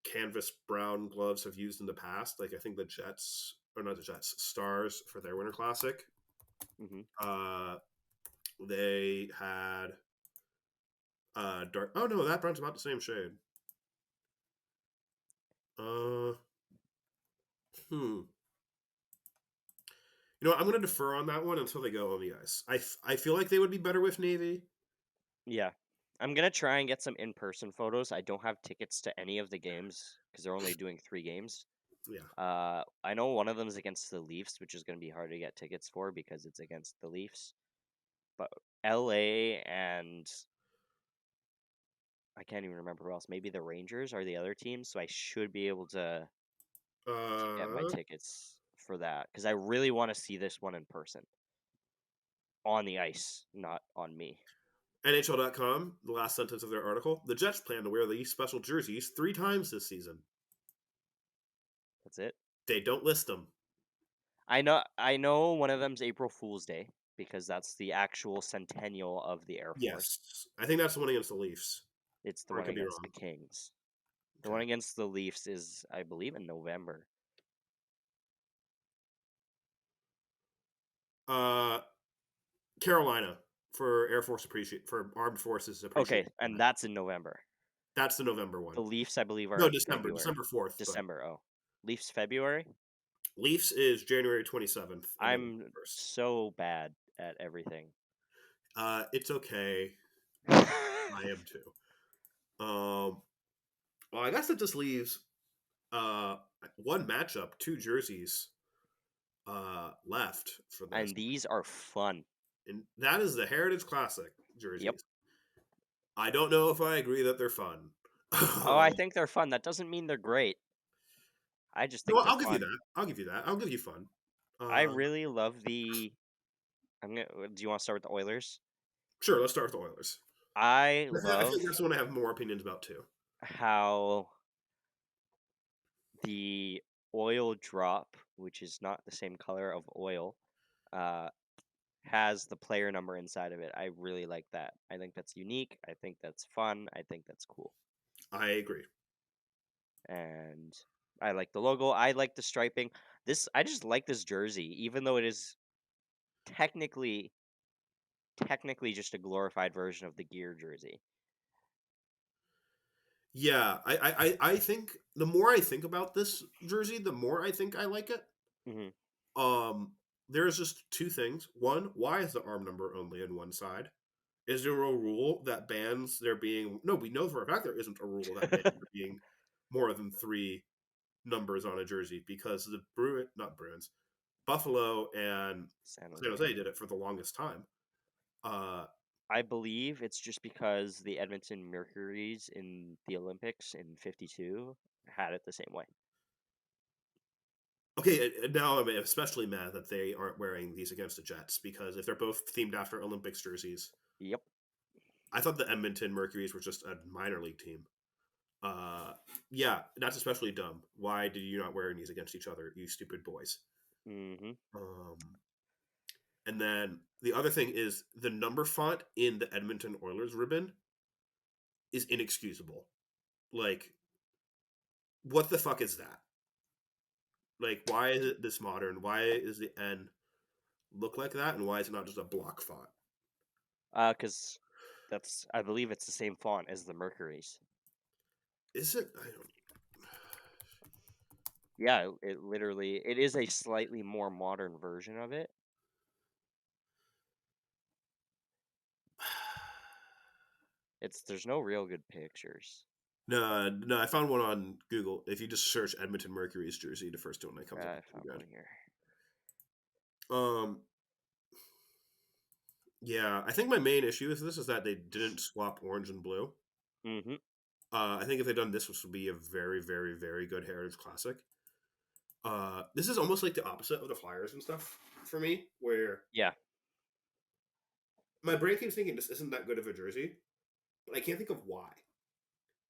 canvas brown gloves have used in the past. Like I think the Jets or not the Jets, Stars for their Winter Classic. Hmm. Uh, they had dark. Oh no, that brown's about the same shade. Uh, hmm. You know, what, I'm going to defer on that one until they go on the ice. I feel like they would be better with navy. Yeah, I'm gonna try and get some in-person photos. I don't have tickets to any of the games because they're only doing 3 games. Yeah. I know one of them is against the Leafs, which is gonna be hard to get tickets for because it's against the Leafs. But LA and I can't even remember who else. Maybe the Rangers are the other team, so I should be able to get my Uh, tickets for that because I really want to see this one in person on the ice, not on me. NHL.com, the last sentence of their article: the Jets plan to wear these special jerseys 3 times this season. That's it. They don't list them. I know one of them's April Fool's Day because that's the actual centennial of the Air Force. Yes, I think that's the one against the Leafs, It's the or I one could be against the wrong. Kings. The Okay. one against the Leafs is, I believe, in November. Uh, Carolina for Air Force appreciate for Armed Forces Okay, Appreciation and Day. that's in November. That's the November The one. Leafs, I believe, are No, in December. February. December 4th. But December. Oh, Leafs February. Leafs is January 27th and November I'm 1st. so bad at everything. It's okay. I am too. Well, I guess that just leaves uh one matchup, two jerseys left for this, And these are fun. and that is the Heritage Classic Yep. jerseys. I don't know if I agree that they're fun. Oh, I think they're fun. That doesn't mean they're great. I just No, think they're I'll give you fun. that. I'll give you that. I'll give you fun. I really love the. I'm gonna. Do you want to start with the Oilers? Sure, let's start with the Oilers. I I feel love like that's the one I have more opinions about too. how the oil drop, which is not the same color of oil, uh, has the player number inside of it. I really like that. I think that's unique. I think that's fun. I think that's cool. I agree. And I like the logo. I like the striping. I just like this jersey, even though it is technically just a glorified version of the gear jersey. Yeah, I think the more I think about this jersey, the more I think I like it. Hmm. Um, there's just two things. One, why is the arm number only on one side? Is there a rule that bans there being? No, we know for a fact there isn't a rule that bans there being more than three numbers on a jersey because the not Bruins, Buffalo and San San Jose. Jose did it for the longest time. Uh, I believe it's just because the Edmonton Mercury's in the Olympics in '52 had it the same way. okay, and now I'm especially mad that they aren't wearing these against the Jets because if they're both themed after Olympics jerseys, Yep. I thought the Edmonton Mercury's were just a minor league team. Yeah, that's especially dumb. Why did you not wear these against each other, you stupid boys? Mm-hmm. Um, and then the other thing is the number font in the Edmonton Oilers ribbon is inexcusable. Like, what the fuck is that? Like, why is it this modern? Why is the N look like that, and why is it not just a block font? Because I believe it's the same font as the Mercury's. Is it? I don't. Yeah, it is a slightly more modern version of it. There's no real good pictures. No, no, I found one on Google. If you just search Edmonton Mercury's jersey, the first one that comes up I is found pretty one good. here. Um, yeah, I think my main issue with this is that they didn't swap orange and blue. Mm-hmm. I think if they'd done this would be a very, very, very good Heritage Classic. This is almost like the opposite of the Flyers and stuff for me, where Yeah. my brain keeps thinking this isn't that good of a jersey, but I can't think of why.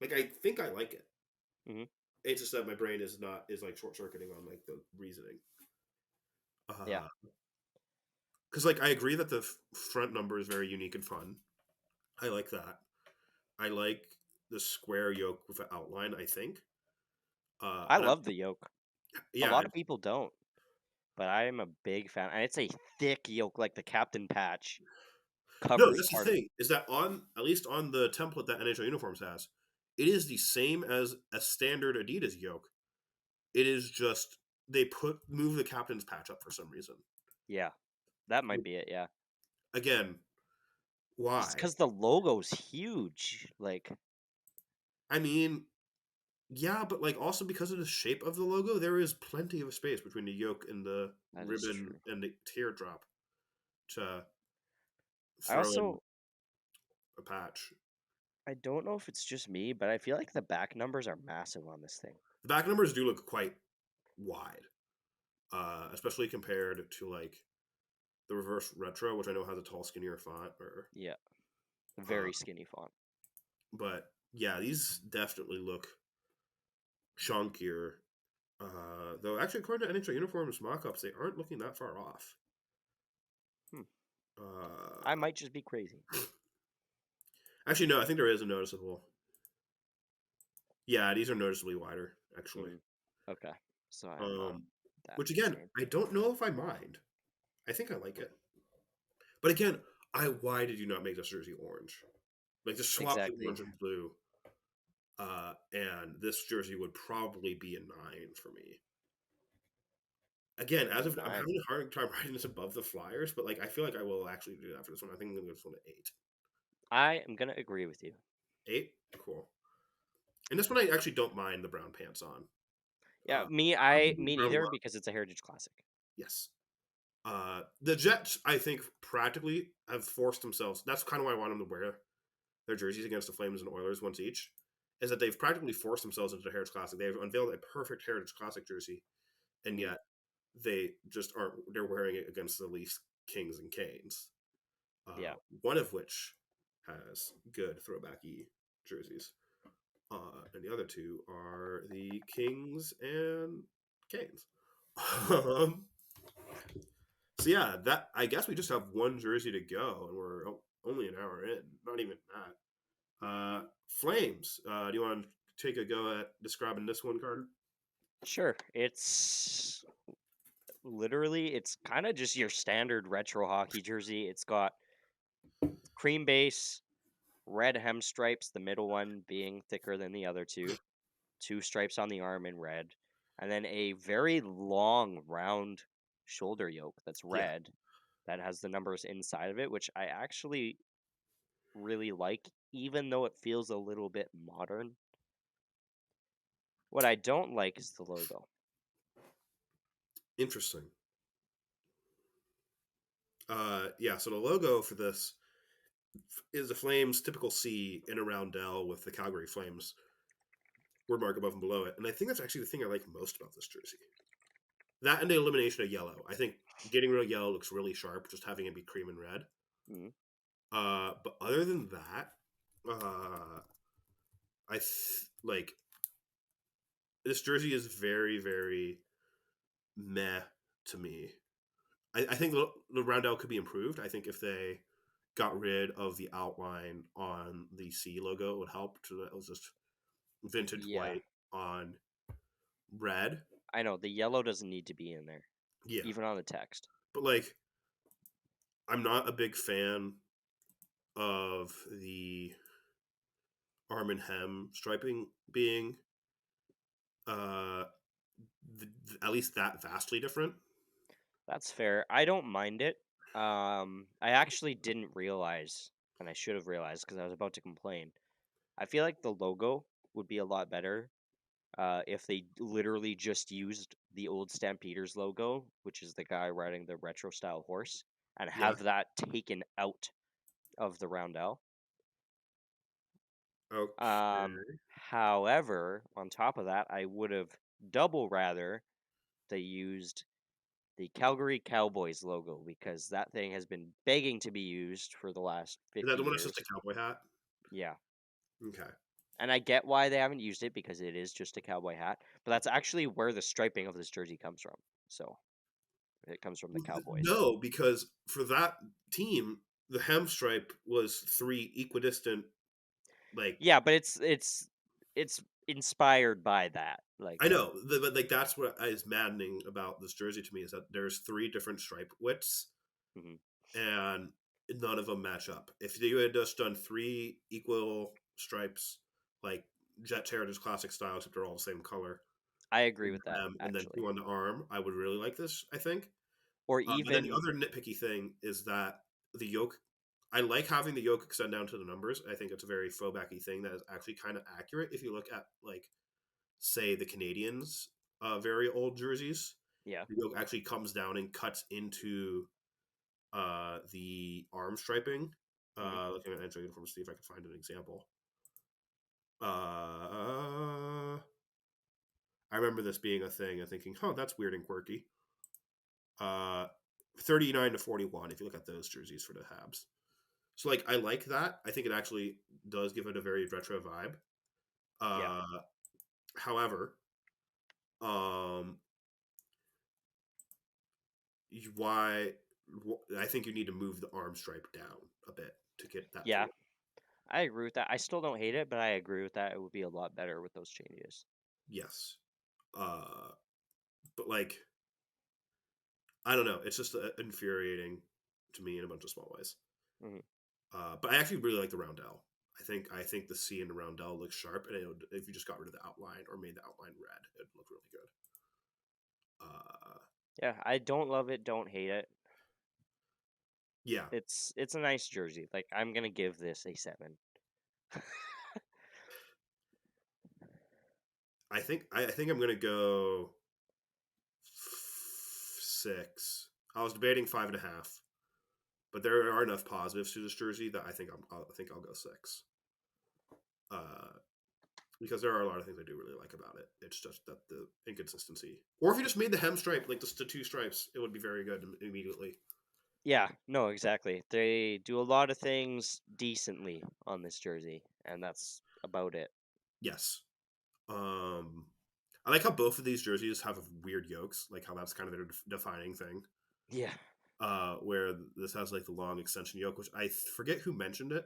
Like I think I like it. Mm-hmm. It's just that my brain is like short circuiting on like the reasoning. Yeah. Because like I agree that the front number is very unique and fun. I like that. I like the square yoke with an outline. I think. I And I'm love the yoke. A yeah. lot of people don't, but I am a big fan. And it's a thick yoke, like the captain patch No, covers that's the part of it. thing is that on at least on the template that NHL Uniforms has, it is the same as a standard Adidas yoke. It is just they move the captain's patch up for some reason. Yeah, that might be it. Yeah, Again, just why? because the logo's huge. Like, I mean, yeah, but like also because of the shape of the logo, there is plenty of space between the yoke and the that is ribbon true. and the teardrop to I throw in also a patch. I don't know if it's just me, but I feel like the back numbers are massive on this thing. The back numbers do look quite wide, especially compared to like the reverse retro, which I know has a tall, skinnier font. Or, Yeah, uh, very skinny font. but yeah, these definitely look chunkier. Though actually, according to NHL Uniforms mock-ups, they aren't looking that far off. Hmm. I Uh, might just be crazy. Actually, no, I think there is a noticeable. Yeah, these are noticeably wider, actually. Mm. Okay, so I'm not Um, that which again, concerned. I don't know if I mind. I think I like it. But again, why did you not make this jersey orange? Like just swap the Exactly. orange and blue. And this jersey would probably be a 9 for me. Again, I'm 9. having a hard time writing this above the Flyers, but like I feel like I will actually do that for this one. I think I'm gonna give this one an 8. I am gonna agree with you. 8, cool. And this one I actually don't mind the brown pants on. Yeah, Brown me brown neither, glove, because it's a Heritage Classic. yes. The Jets, I think, practically have forced themselves. That's kind of why I want them to wear their jerseys against the Flames and Oilers once each. Is that they've practically forced themselves into the Heritage Classic. They've unveiled a perfect Heritage Classic jersey, and Mhm. yet they just aren't. They're wearing it against the Leafs, Kings, and Canes. Yeah. One of which has good throwback jerseys, and the other two are the Kings and Canes. um, so yeah, that I guess we just have one jersey to go, and we're only an hour in. Not even that. Flames. Do you want to take a go at describing this one, Carter? Sure. It's kind of just your standard retro hockey jersey. It's got cream base, red hem stripes, the middle one being thicker than the other two stripes on the arm in red, and then a very long round shoulder yoke that's Yeah. red that has the numbers inside of it, which I actually really like, even though it feels a little bit modern. What I don't like is the logo. Interesting. Yeah. So the logo for this is the Flames' typical C in a roundel with the Calgary Flames word mark above and below it, and I think that's actually the thing I like most about this jersey. That and the elimination of yellow. I think getting rid of yellow looks really sharp, just having it be cream and red. Mm, But other than that, like this jersey is very, very meh to me. I think the roundel could be improved. I think if they got rid of the outline on the C logo, it would help. So that it was just vintage yeah, white on red. I know the yellow doesn't need to be in there, Yeah, even on the text. but like I'm not a big fan of the arm and hem striping being uh at least that vastly different. That's fair. I don't mind it. I actually didn't realize, and I should have realized because I was about to complain. I feel like the logo would be a lot better if they literally just used the old Stampeders logo, which is the guy riding the retro style horse, and Yeah. have that taken out of the roundel. Um, Okay. However, on top of that, I would have double rather they used the Calgary Cowboys logo because that thing has been begging to be used for the last Is that 50 the one that's just a years. cowboy hat? Yeah. Okay. And I get why they haven't used it because it is just a cowboy hat, but that's actually where the striping of this jersey comes from. So it comes from the Cowboys. No, because for that team, the hem stripe was three equidistant. Like Yeah, but it's inspired by that. Like, I know, but like that's what is maddening about this jersey to me is that there's three different stripe widths, mhm. and none of them match up. If you had just done three equal stripes, like Jet Heritage Classic style, except they're all the same color, I agree with that and then actually. two on the arm, I would really like this. I think. Or But then the even other nitpicky thing is that the yoke. I like having the yoke extend down to the numbers. I think it's a very throwbacky thing that is actually kind of accurate if you look at like say the Canadians' very old jerseys. yeah. The yoke actually comes down and cuts into the arm striping. Mhm. Looking at entry uniform, see if I can find an example. Uh, I remember this being a thing and thinking, "Oh, that's weird and quirky." Uh, 39-41. If you look at those jerseys for the Habs, so like I like that. I think it actually does give it a very retro vibe. Yeah. Uh, however, um, why? I think you need to move the arm stripe down a bit to get that to Yeah. work. I agree with that. I still don't hate it, but I agree with that. It would be a lot better with those changes. Yes, uh, but like I don't know. It's just infuriating to me in a bunch of small ways. Mhm. But I actually really like the roundel. I think the C in the roundel looks sharp, and if you just got rid of the outline or made the outline red, it'd look really good. Yeah, I don't love it, don't hate it. Yeah, It's a nice jersey. Like, I'm gonna give this a 7. I think I'm gonna go 6. I was debating 5.5, but there are enough positives to this jersey that I think I'll go 6. Uh, because there are a lot of things I do really like about it. It's just that the inconsistency. Or if you just made the hem stripe like just the 2 stripes, it would be very good immediately. Yeah, no, exactly. They do a lot of things decently on this jersey, and that's about it. Yes. I like how both of these jerseys have weird yokes, like how that's kind of their defining thing. Yeah. Where this has like the long extension yoke, which I forget who mentioned it,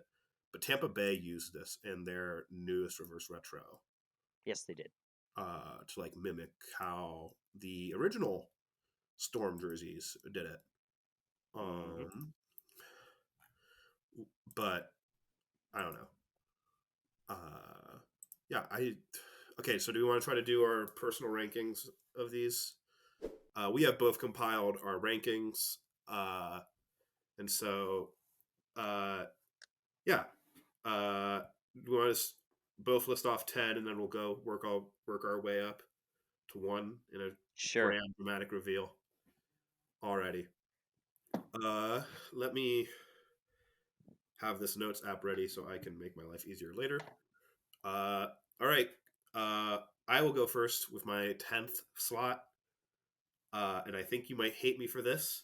but Tampa Bay used this in their newest reverse retro Yes, they did. to like mimic how the original Storm jerseys did it. Hmm. But I don't know. Uh, yeah, I okay. So do we want to try to do our personal rankings of these? We have both compiled our rankings, and so uh, yeah, we want to both list off 10, and then we'll go work our way up to 1 in a Sure. grand dramatic reveal. Alrighty. Uh, Let me have this notes app ready so I can make my life easier later. Uh, all right. Uh, I will go first with my 10th slot, and I think you might hate me for this.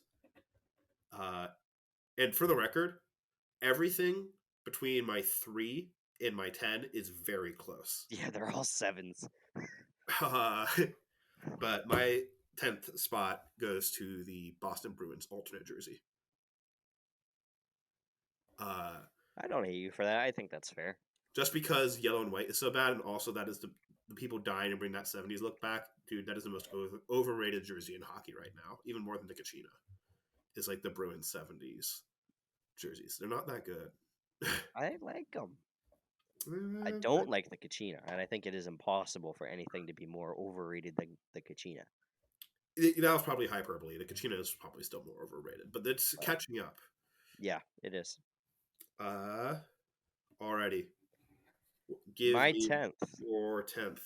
Uh, and for the record, everything between my 3 and my 10 is very close. Yeah, they're all 7s. Uh, but my 10th spot goes to the Boston Bruins alternate jersey. Uh, I don't hate you for that. I think that's fair. just because yellow and white is so bad, and also that is the people dying to bring that 70s look back. Dude, that is the most overrated jersey in hockey right now, even more than the Kachina. Is like the Bruins 70s jerseys. They're not that good. I like them. I Uh, don't like the Kachina, and I think it is impossible for anything to be more overrated than the Kachina. that was probably hyperbole. The Kachina is probably still more overrated, but it's But catching up. yeah, it is. Uh, Alrighty. Give My me 10th your 10th.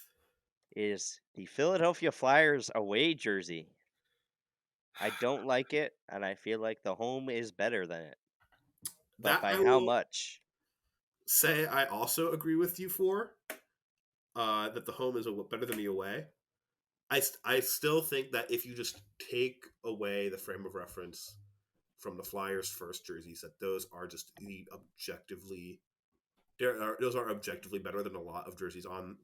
is the Philadelphia Flyers away jersey. I don't like it, and I feel like the home is better than it. But That by I how will much? say I also agree with you for. That the home is better than the away. I still think that if you just take away the frame of reference from the Flyers' first jerseys, that those are just the objectively those are objectively better than a lot of jerseys on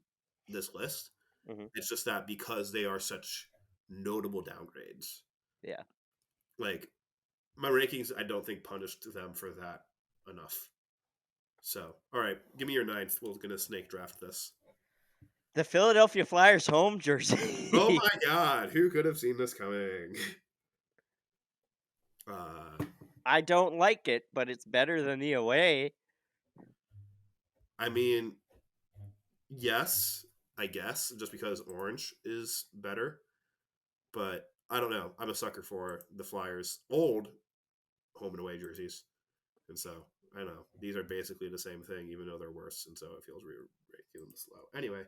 this list. Hmm. It's just that because they are such notable downgrades. Yeah. Like my rankings, I don't think punished them for that enough. So, all right, give me your 9th. We're gonna snake draft this. The Philadelphia Flyers home Oh jersey. my god, who could have seen this coming? Uh, I don't like it, but it's better than the away. I mean, yes, I guess, just because orange is better. But I don't know. I'm a sucker for the Flyers' old home and away jerseys. And so, I don't know. These are basically the same thing, even though they're worse. And so it feels feeling slow. Anyway,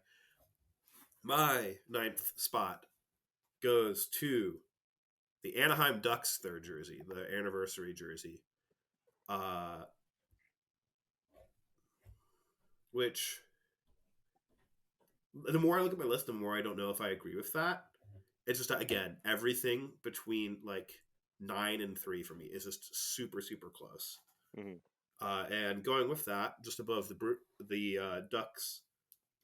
my 9th spot goes to the Anaheim Ducks third jersey, the anniversary jersey. Uh, which the more I look at my list, the more I don't know if I agree with that. It's just again everything between like 9 and 3 for me is just super super close. Hmm. And going with that, just above the Ducks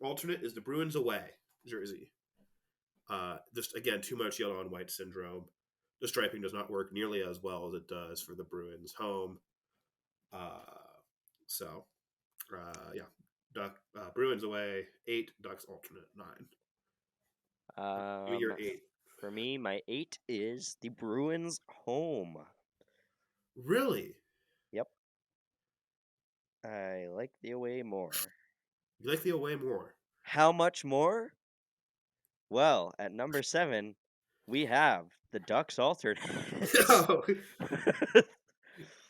alternate is the Bruins away jersey. Just again too much yellow and white syndrome. The striping does not work nearly as well as it does for the Bruins home. Uh, so yeah, Bruins away 8, Ducks alternate 9. Give me your 8. For me, my 8 is the Bruins home. Really? Yep. I like the away more. You like the away more. How much more? Well, at number 7, we have the Ducks alternates. Oh,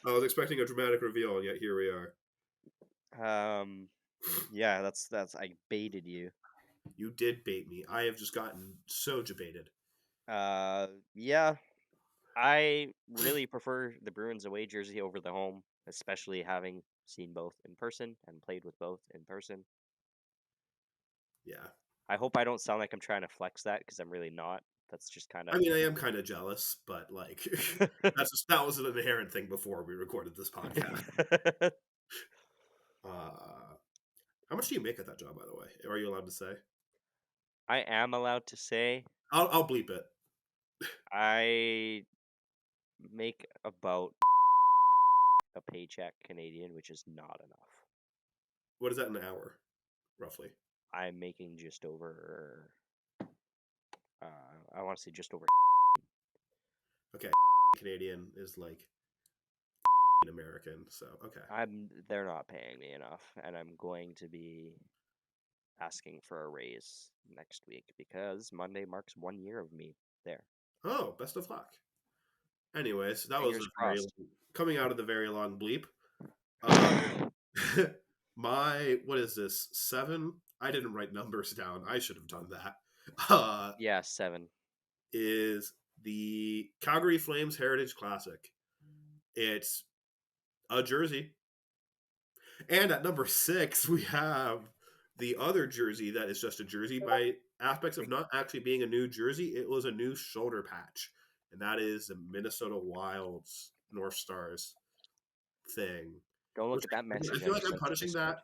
I was expecting a dramatic reveal, yet here we are. um, yeah, that's I baited you. You did bait me. I have just gotten so debated. Yeah, I really prefer the Bruins away jersey over the home, especially having seen both in person and played with both in person. Yeah. I hope I don't sound like I'm trying to flex that because I'm really not. That's just kind I of. mean, I am kind of jealous, but like, that was an inherent thing before we recorded this podcast. Uh, how much do you make at that job, by the way? Are you allowed to say? I am allowed to say I'll bleep it. I make about a paycheck Canadian, which is not enough. What is that in an hour, roughly? I'm making just over. I want to say just over. Okay, Canadian is like American, so okay. They're not paying me enough, and I'm going to be asking for a raise next week because Monday marks 1 year of me there. Oh, best of luck. Anyways, that was Fingers a very crossed. coming out of the very long bleep. My what is this 7? I didn't write numbers down. I should have done that. Yeah, 7. Is the Calgary Flames Heritage Classic. It's a jersey. And at number 6, we have the other jersey that is just a jersey by aspects of not actually being a new jersey. It was a new shoulder patch. And that is the Minnesota Wild's North Stars thing. Don't look Which at that I message I feel like just I'm sent to punishing Discord. that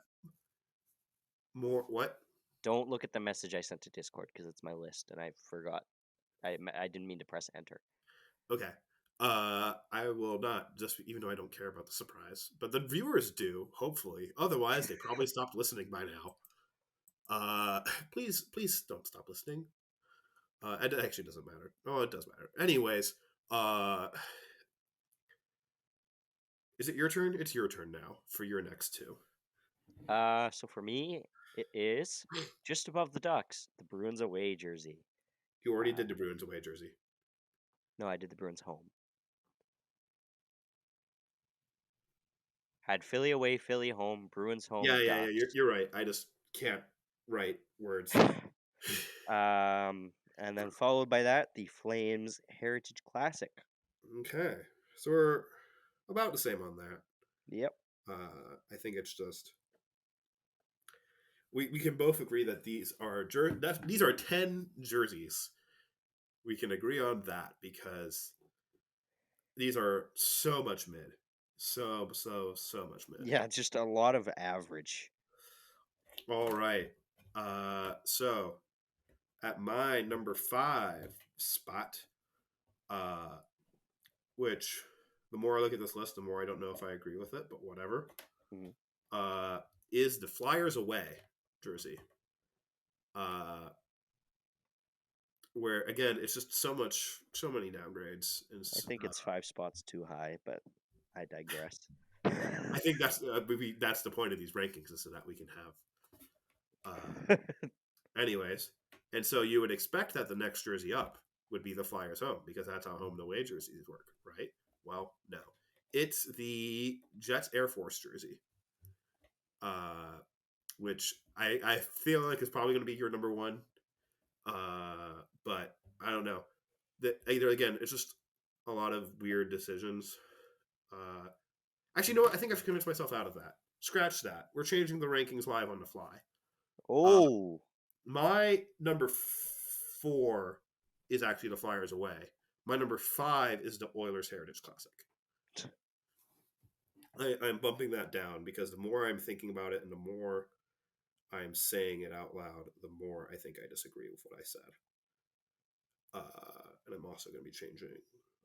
more. What? Don't look at the message I sent to Discord because it's my list, and I forgot. I didn't mean to press enter. Okay. I will not, just even though I don't care about the surprise, but the viewers do, hopefully. Otherwise, they probably stopped listening by now. Please don't stop listening. It actually doesn't matter. Oh, it does matter. Anyways, is it your turn? It's your turn now for your next two. So for me, it is just above the Ducks, the Bruins away jersey. You already Uh, did the Bruins away jersey. no, I did the Bruins home. Had Philly away, Philly home, Bruins home, Yeah. Ducks. You're right. I just can't write words. And then followed by that, the Flames Heritage Classic. Okay, so we're about the same on that. Yep. I think it's just we can both agree that these are these are 10 jerseys. We can agree on that because these are so much mid, so much mid. Yeah, just a lot of average. All right, so at my number 5 spot, uh, which the more I look at this list, the more I don't know if I agree with it, but whatever. Mm-hmm. Is the Flyers away jersey. Uh, where again, it's just so many downgrades. And I think it's 5 spots too high, but I digress. I think that's the point of these rankings is so that we can have. Anyways, and so you would expect that the next jersey up would be the Flyers home because that's how home and away jerseys work, right? Well, no, it's the Jets Air Force jersey. Which I feel like is probably going to be your number one. But I don't know. That either again, it's just a lot of weird decisions. Actually, you know what? I think I've convinced myself out of that. Scratch that. We're changing the rankings live on the fly. Oh, My number 4 is actually the Flyers away. My number 5 is the Oilers Heritage Classic. I'm bumping that down because the more I'm thinking about it and the more I'm saying it out loud, the more I think I disagree with what I said. And I'm also going to be changing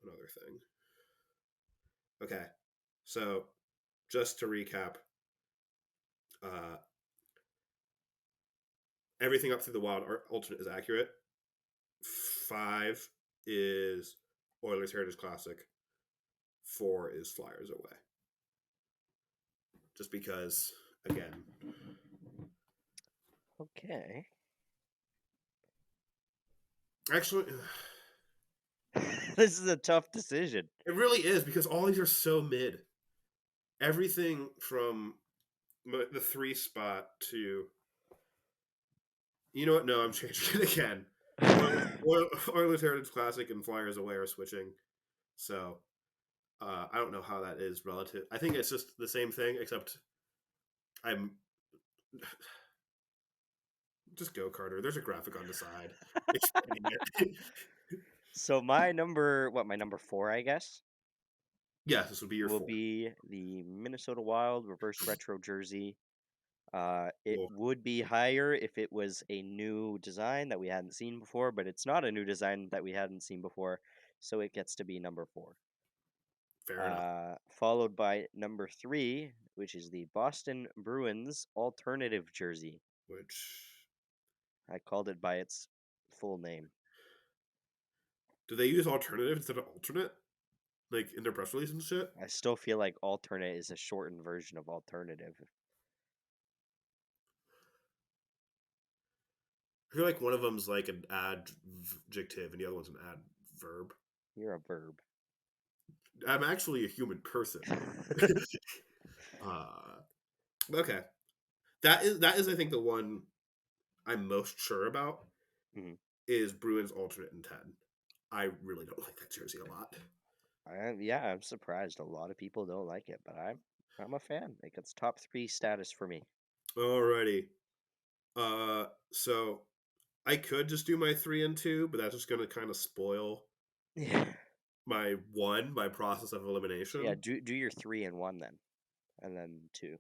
another thing. Okay, so just to recap, everything up through the Wild alternate is accurate. 5 is Oilers Heritage Classic. 4 is Flyers away. just because, again, Okay. actually, This is a tough decision. it really is because all these are so mid. Everything from the 3 spot to, you know what? No, I'm changing it again. Oilers Heritage Classic and Flyers Away are switching. So I don't know how that is relative. I think it's just the same thing, except I'm just go Carter. There's a graphic on the side explaining it. So my number 4, I guess, Yes, this would be your will 4. be the Minnesota Wild reverse retro jersey. It Cool. would be higher if it was a new design that we hadn't seen before, but it's not a new design that we hadn't seen before, so it gets to be number 4. Fair enough. Followed by number 3, which is the Boston Bruins alternative jersey. Which I called it by its full name. do they use alternative instead of alternate? Like in their press release and shit? I still feel like alternate is a shortened version of alternative. I feel like one of them's like an adjective and the other one's an adverb. You're a verb. I'm actually a human person. uh, okay, that is I think the one I'm most sure about Mhm. is Bruins alternate in 10. I really don't like that jersey a lot. Yeah, I'm surprised a lot of people don't like it, but I'm a fan. Like it's top 3 status for me. Alrighty. So I could just do my 3 and 2, but that's just gonna kind of spoil Yeah. my process of Yeah, elimination. do your 3 and 1 then, and then 2.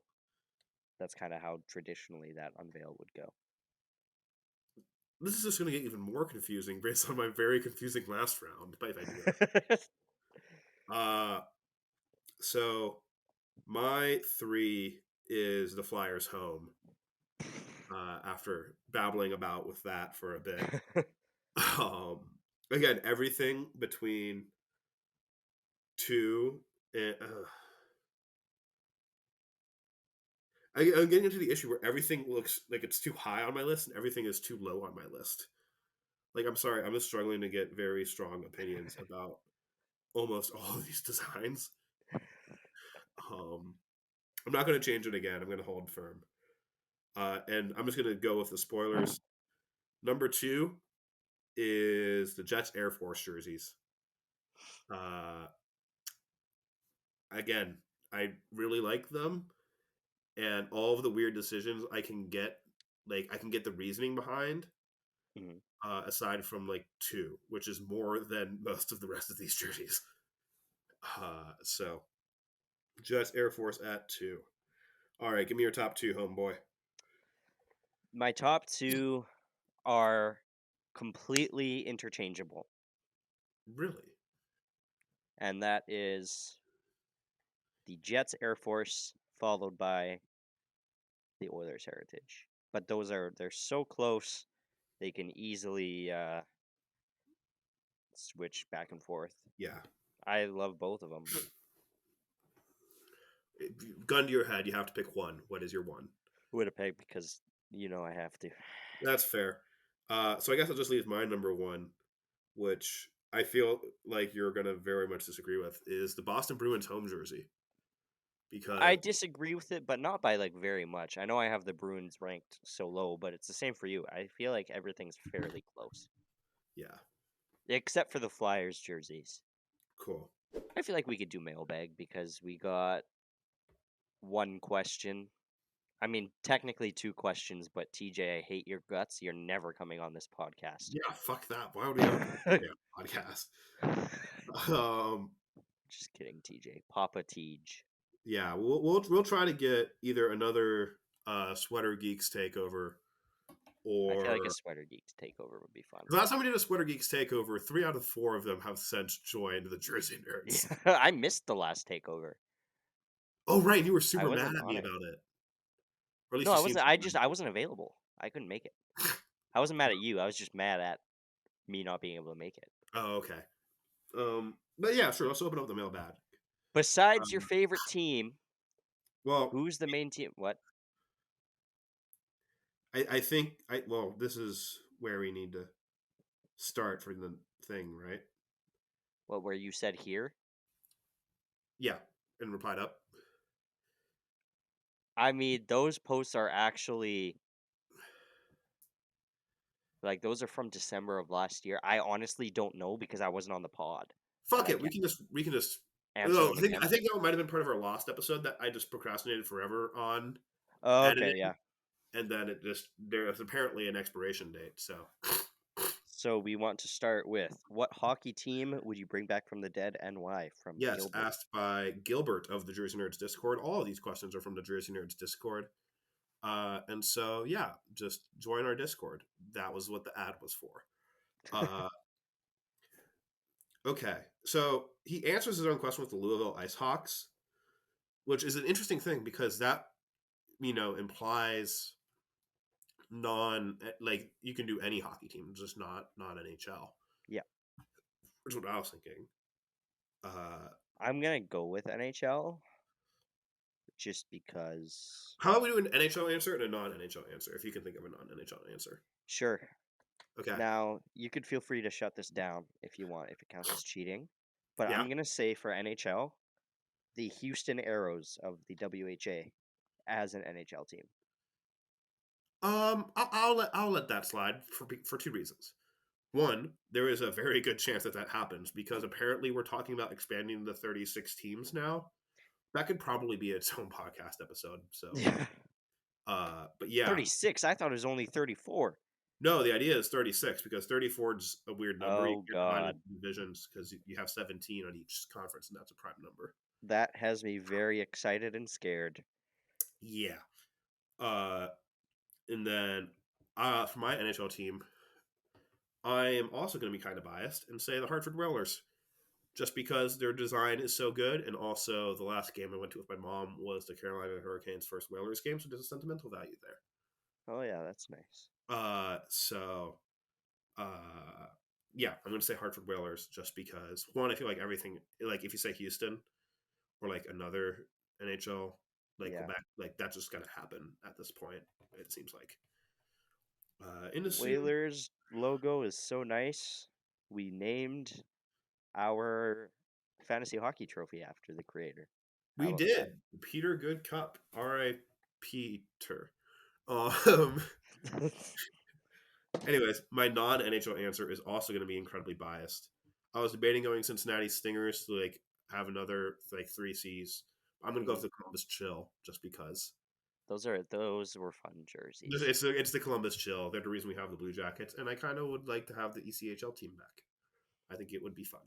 That's kind of how traditionally that unveil would go. This is just gonna get even more confusing based on my very confusing last round. But if I do it, uh, so my 3 is the Flyers home. After babbling about with that for a bit, um, again, everything between 2 and I'm getting into the issue where everything looks like it's too high on my list and everything is too low on my list. Like, I'm sorry, I'm just struggling to get very strong opinions about almost all of these designs. Um, I'm not going to change it again. I'm going to hold firm. And I'm just going to go with the spoilers. Number 2 is the Jets Air Force jerseys. Uh, again, I really like them, and all of the weird decisions I can get, like I can get the reasoning behind. Mhm. Aside from like 2, which is more than most of the rest of these jerseys. So Jets Air Force at 2. All right, give me your top 2, homeboy. My top 2 are completely interchangeable, Really? and that is the Jets Air Force followed by the Oilers Heritage. But they're so close they can easily switch back and forth. Yeah. I love both of them. Gun to your head, you have to pick one. What is your one? Winnipeg because I have to. That's fair. So I guess I'll just leave my number 1, which I feel like you're going to very much disagree with, is the Boston Bruins home jersey. I Because, disagree with it, but not by like very much. I know I have the Bruins ranked so low, but it's the same for you. I feel like everything's fairly close, yeah, except for the Flyers jerseys. cool. I feel like we could do mailbag because we got one question. I mean, technically 2 questions, but TJ, I hate your guts. You're never coming on this podcast. Yeah, fuck that. Why would we have a podcast? Um, Just kidding, TJ. Papa Tej. Yeah, we'll try to get either another Sweater Geeks takeover, I feel like a or Sweater Geeks takeover would be fun. the last time we did a Sweater Geeks takeover, 3 out of 4 of them have since joined the Jersey Yeah, Nerds. I missed the last takeover. Oh right, you were I super mad wasn't at me on it. about it, or at least No, you I seemed wasn't. to. I wasn't available. I couldn't make it. I wasn't mad at you. I was just mad at me not being able to make it. Oh okay. But yeah, sure. Let's open up the mailbag. Besides your Um, favorite team, Well, Who's the main team? What? I think well, this is where we need to start for the thing, right? What? Where you said here? Yeah, and replied up. I mean, those posts are actually like those are from December of last year. I honestly don't know because I wasn't on the pod, and Fuck I it, can't we can just. answer Oh, them I again. think that might have been part of our lost episode that I just procrastinated forever on Oh, editing, okay, yeah. and then it just there's apparently an expiration date. So So we want to start with what hockey team would you bring back from the dead and why? From yes, Gilbert. asked by Gilbert of the Jersey Nerds Discord. All of these questions are from the Jersey Nerds Discord. And so, yeah, just join our Discord. That was what the ad was for. Uh, okay. So he answers his own question with the Louisville Ice Hawks, which is an interesting thing because that, implies like you can do any hockey team, just not NHL, Yeah, which is what I was thinking. Uh, I'm gonna go with NHL just because. how about we do an NHL answer and a non NHL answer if you can think of a non NHL answer? Sure. Okay. Now you could feel free to shut this down if you want, if it counts as cheating. But Yeah. I'm gonna say for NHL, the Houston Aeros of the WHA as an NHL team. I'll let that slide for two reasons. One, there is a very good chance that that happens because apparently we're talking about expanding the 36 teams now. That could probably be its own podcast episode. So, but yeah, 36. I thought it was only 34. no, the idea is 36 because 34 is a weird number. Oh You're dividing God, divisions because you have 17 on each conference, and that's a prime number. that has me very excited and scared. Yeah. Uh, and then for my NHL team, I am also going to be kind of biased and say the Hartford Whalers, just because their design is so good, and also the last game I went to with my mom was the Carolina Hurricanes' first Whalers game, so there's a sentimental value there. Oh yeah, that's nice. So uh, yeah, I'm going to say Hartford Whalers just because one, I feel like everything, like if you say Houston or like another NHL, like Yeah. Quebec, like that's just going to happen at this point. It seems like. In the soon, Whalers logo is so nice. We named our fantasy hockey trophy after the creator. How we about did Peter Good Cup, R.I. Peter. Um, that? Anyways, my non NHL answer is also going to be incredibly biased. I was debating going Cincinnati Stingers to like have another like three C's. I'm going to go with Ooh, the Columbus Chill just because those were fun jerseys. it's the Columbus Chill. They're the reason we have the Blue Jackets, and I kind of would like to have the ECHL team back. I think it would be fun.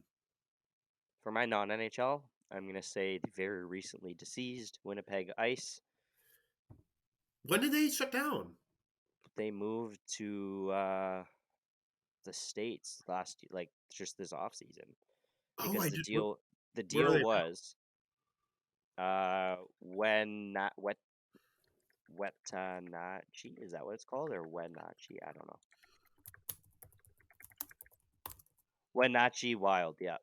For my non NHL, I'm gonna say the very recently deceased Winnipeg Ice. When did they shut down? They moved to the states last year, like just this off season, Oh, because I the did. Where are deal they was when not Wetanachi, is that what it's called, or Wenachi? I don't know. Wenatchee Wild, yeah,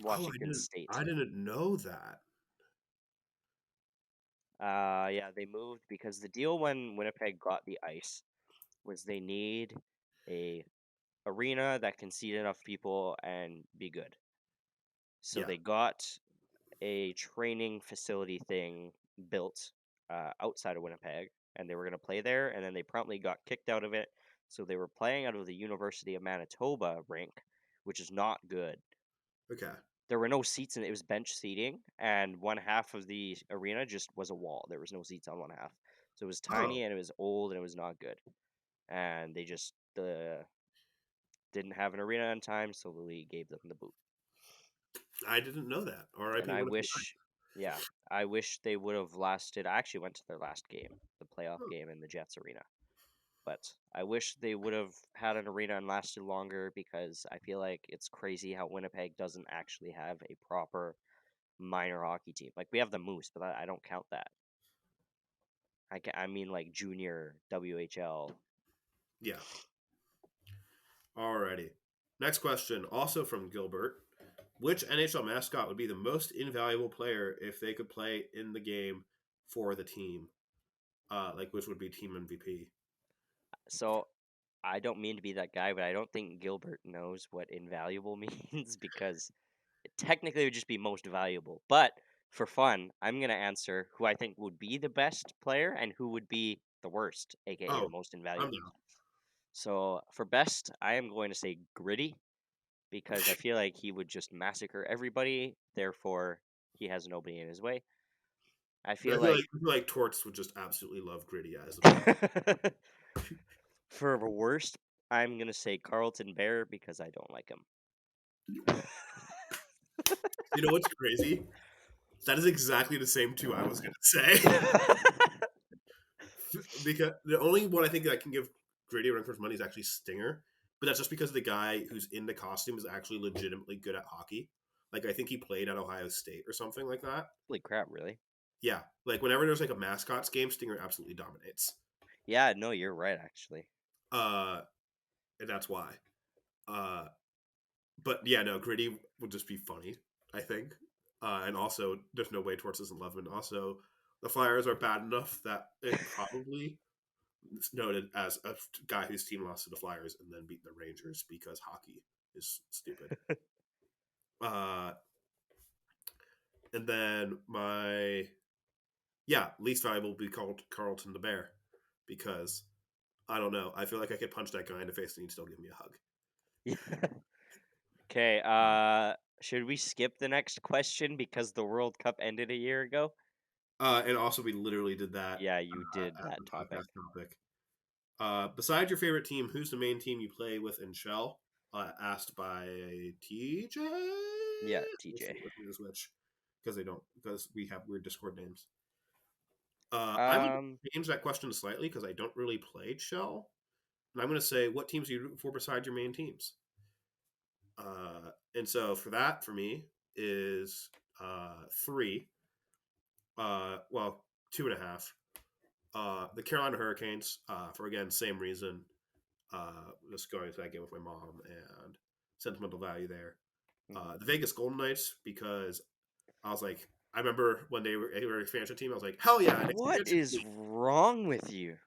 now? Oh, Washington State. I didn't know that. Yeah, they moved because the deal when Winnipeg got the ice was they need a arena that can seat enough people and be good. So Yeah. they got a training facility thing built outside of Winnipeg, and they were going to play there, and then they promptly got kicked out of it. So they were playing out of the University of Manitoba rink, which is not good. Okay. There were no seats, and it was bench seating, and one half of the arena just was a wall. There was no seats on one half, so it was Oh, tiny and it was old and it was not good. And they just didn't have an arena in time, so the league gave them the boot. I didn't know that. And R.I.P. I Winnipeg. wish, yeah, I wish they would have lasted. I actually went to their last game, the playoff Oh, game in the Jets arena. But I wish they would have had an arena and lasted longer because I feel like it's crazy how Winnipeg doesn't actually have a proper minor hockey team. Like we have the Moose, but I don't count that. I mean like junior WHL. yeah. Alrighty. Next question, also from Gilbert. Which NHL mascot would be the most invaluable player if they could play in the game for the team, like which would be team MVP. So I don't mean to be that guy, but I don't think Gilbert knows what invaluable means because it technically would just be most valuable. But for fun, I'm gonna answer who I think would be the best player and who would be the worst, aka the Oh, most I'm invaluable. down. So for best, I am going to say Gritty because I feel like he would just massacre everybody. Therefore, he has nobody in his way. I I feel feel like like I feel like Torts would just absolutely love Gritty as a player. for worst, I'm gonna say Carlton Bear because I don't like him. You know what's crazy? That is exactly the same two I was gonna say. Because the only one I think that can give Grady a run for his money is actually Stinger, but that's just because the guy who's in the costume is actually legitimately good at hockey. Like I think he played at Ohio State or something like that. Holy crap, really? Yeah, like whenever there's like a mascots game, Stinger absolutely dominates. Yeah, no, you're right, actually. Uh, and that's why. Uh, but yeah, no, Gritty would just be funny, I think. And also, there's no way Torts doesn't love him. And also, the Flyers are bad enough that it probably is noted as a guy whose team lost to the Flyers and then beat the Rangers because hockey is stupid. Uh, and then my least valuable would be called Carlton the Bear because I don't know. I feel like I could punch that guy in the face and he'd still give me a hug. Okay, should we skip the next question because the World Cup ended a year ago? And also, we literally did that Yeah, you did as that a topic. podcast topic. Besides your favorite team, who's the main team you play with in Shell? Asked by TJ. Yeah, Let's see TJ. which one is which, because we have weird Discord names. I'm going Um, to change that question slightly because I don't really play Shell, and I'm going to say what teams are you rooting for besides your main teams. And so for that, for me, is three. Well, two and a half. The Carolina Hurricanes, for again, same reason. Just going to that game with my mom and sentimental value there. mhm. The Vegas Golden Knights, because I was like, I remember when they were an expansion team, I was like, hell yeah, an What expansion is team. wrong with you?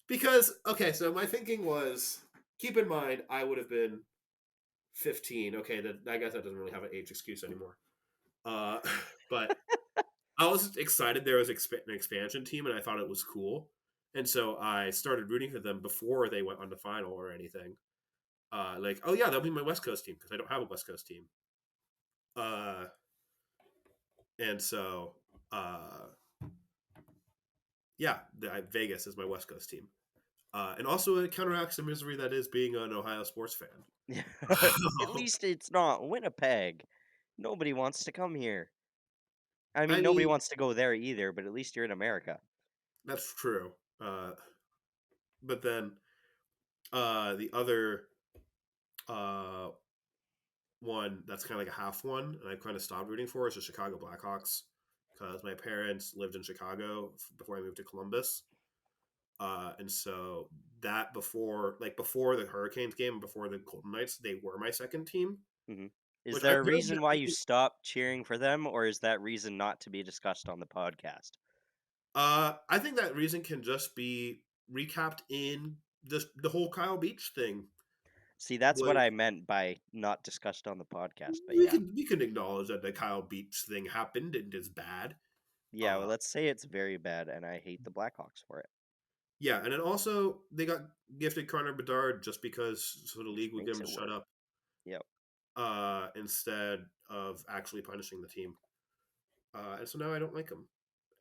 Because, okay, so my thinking was keep in mind, I would have been 15. Okay, I guess that doesn't really have an age excuse anymore. Uh, but I was excited there was an expansion team, and I thought it was cool. And so I started rooting for them before they went on the final or anything. Like, oh yeah, that'll be my West Coast team because I don't have a West Coast team. Uh, and so, uh, yeah, Vegas is my West Coast team. And also it counteracts the misery that is being an Ohio sports fan. At least it's not Winnipeg. Nobody wants to come here. I I mean, nobody mean, wants to go there either, but at least you're in America. that's true. But then the other uh, one that's kind of like a half one, and I kind of stopped rooting for is the Chicago Blackhawks because my parents lived in Chicago before I moved to Columbus. And so that before the Hurricanes game, before the Golden Knights, they were my second team, Hmm. Is which I there a feel reason why you like stopped cheering for them, or is that reason not to be discussed on the podcast? I think that reason can just be recapped in just the whole Kyle Beach thing. See, that's what Was I meant by not discussed on the podcast, but we yeah. can acknowledge that the Kyle Beach thing happened and is bad. Yeah, well, Uh, let's say it's very bad, and I hate the Blackhawks for it. yeah, and then also they got gifted Connor Bedard just because so the Which league would get makes him to it shut work. up Yep. instead of actually punishing the team. And so now I don't like him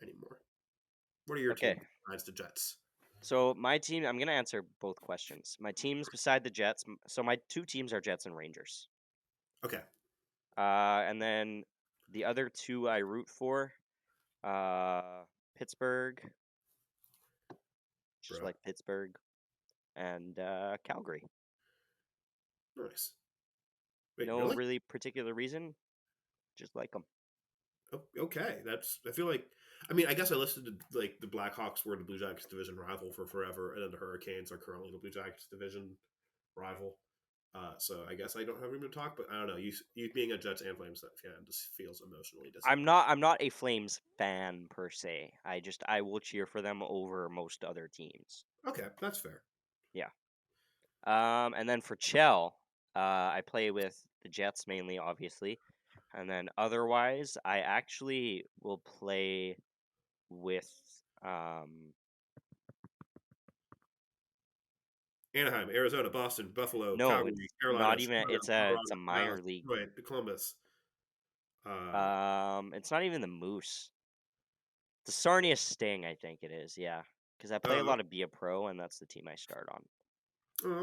anymore. What are your Okay. teams besides the Jets? So my team, I'm gonna answer both questions. My teams beside the Jets. So my two teams are Jets and Rangers. Okay, And then the other two I root for, uh, Pittsburgh, just bro, like Pittsburgh, and Calgary. nice. Wait, No really? really particular reason, just like them. Okay, that's. I feel like. I mean, I guess I listed like the Blackhawks were the Blue Jackets division rival for forever, and then the Hurricanes are currently the Blue Jackets division rival. So I guess I don't have room to talk, but I don't know. You being a Jets and Flames fan just feels emotionally I'm distant. not I'm not a Flames fan per se. I will cheer for them over most other teams. Okay, that's fair. Yeah. And then for Chell, I play with the Jets mainly, obviously, and then otherwise, I actually will play with um Anaheim, Arizona, Boston, Buffalo, no, Calgary, it's Carolina, not even Chicago, it's Colorado, a Dallas, minor league. Detroit, Columbus. Uh, It's not even the Moose. The Sarnia Sting, I think it is. Yeah, because I play a oh, lot of Be a Pro, and that's the team I start on.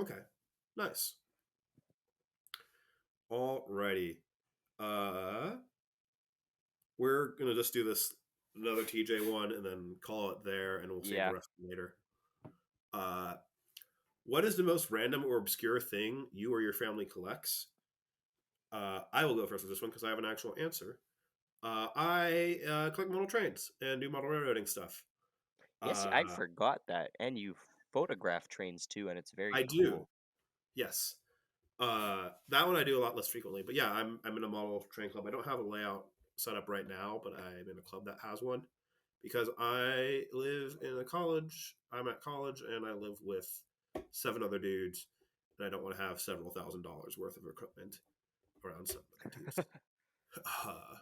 okay, nice. Alrighty. Uh, we're gonna just do this another TJ one and then call it there, and we'll save the Yeah. rest for later. Uh, what is the most random or obscure thing you or your family collects? I will go first with this one because I have an actual answer. I collect model trains and do model railroading stuff. Yes, Uh, I forgot that. And you photograph trains too, and it's very I do. cool. Yes. That one I do a lot less frequently, but yeah, I'm in a model train club. I don't have a layout set up right now, but I'm in a club that has one because I live in a college. I'm at college and I live with 7 other dudes, and I don't want to have several $1,000s worth of equipment around 7 other dudes. Uh,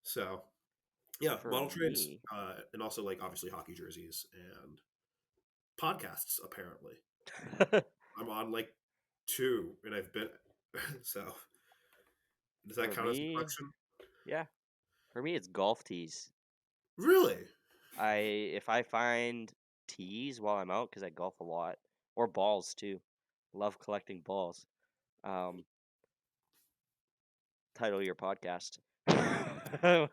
so yeah, For model trains, me, and also like obviously hockey jerseys and podcasts. Apparently, I'm on like 2, and I've been so. Does that for count as a me, collection? yeah, for me it's golf tees. Really? If I find tees while I'm out because I golf a lot, or balls too. Love collecting balls. Um, Title of your podcast. Um,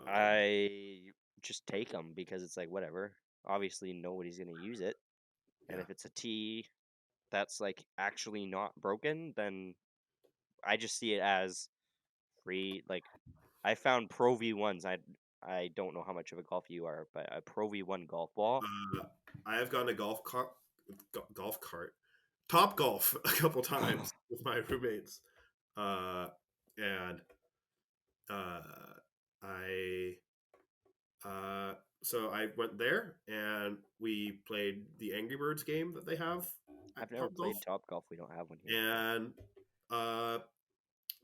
I just take them because it's like whatever. Obviously, nobody's gonna use it, and yeah. if it's a tee that's like actually not broken, then I just see it as free. Like I found Pro V1s. I don't know how much of a golfer you are, but a Pro V1 golf ball. Uh, I have gone to golf cart, Top Golf a couple times with my roommates, uh, and uh, I so I went there and we played the Angry Birds game that they have I've at never Top Golf, played Top Golf. We don't have one here. and uh,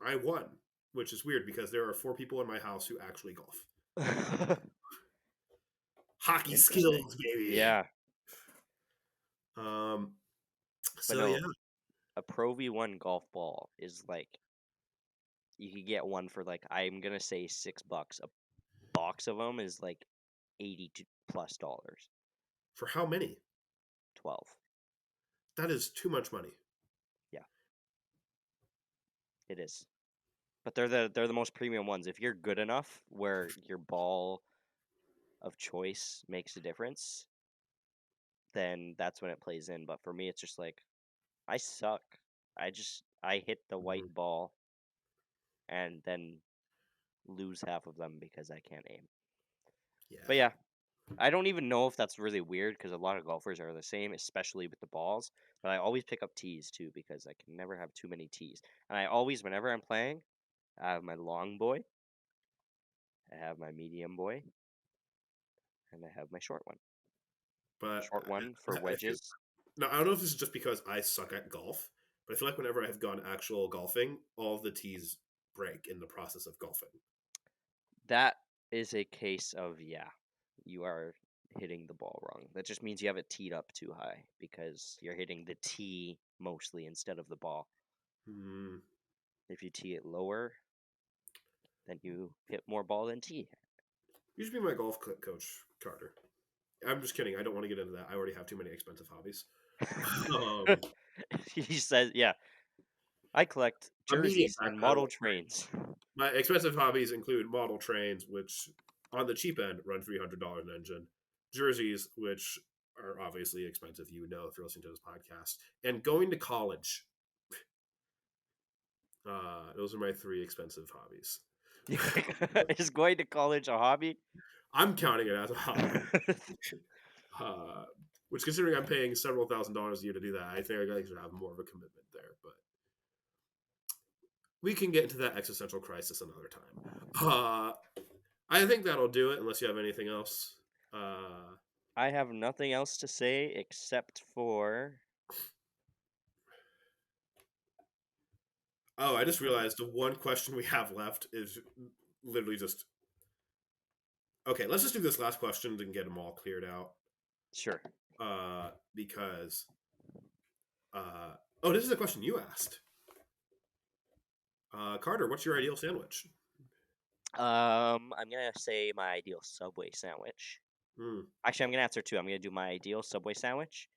I won, which is weird because there are 4 people in my house who actually golf. Hockey Interesting. skills, baby. Yeah, Um, but so yeah, no, a Pro V1 golf ball is like you could get one for like I'm gonna say $6. A box of them is like 80 to plus dollars. for how many? 12. That is too much money. Yeah, it is. But they're the most premium ones. If you're good enough where your ball of choice makes a difference, then that's when it plays in. But for me, it's just like I suck. I hit the Mhm. white ball and then lose half of them because I can't aim. But Yeah. yeah, I don't even know if that's really weird because a lot of golfers are the same, especially with the balls. But I always pick up tees too because I can never have too many tees. And I always, whenever I'm playing, I have my long boy, I have my medium boy, and I have my short one. But Short one for I feel wedges. now I don't know if this is just because I suck at golf, but I feel like whenever I've gone actual golfing, all of the tees break in the process of golfing. That is a case of, yeah, you are hitting the ball wrong. That just means you have it teed up too high because you're hitting the tee mostly instead of the ball. Hmm. If you tee it lower, then you hit more ball than tee. You should be my golf coach, Carter. I'm just kidding. I don't want to get into that. I already have too many expensive hobbies. Um, He says, yeah, I collect I'm medium jerseys back. and I model don't trains. My expensive hobbies include model trains, which on the cheap end run $300 an engine, jerseys, which are obviously expensive. You would know if you're listening to this podcast, and going to college. Those are my 3 expensive hobbies. Is going to college a hobby? I'm counting it as a hobby. Which, considering I'm paying several $1,000s a year to do that, I think I should have more of a commitment there. But we can get into that existential crisis another time. I think that'll do it, unless you have anything else. I have nothing else to say except for... Oh, I just realized the one question we have left is literally just... Okay, let's just do this last question and get them all cleared out. Sure. Because... this is a question you asked. Carter, what's your ideal sandwich? I'm gonna say my ideal Subway sandwich. Actually, I'm gonna answer two. I'm gonna do my ideal Subway sandwich,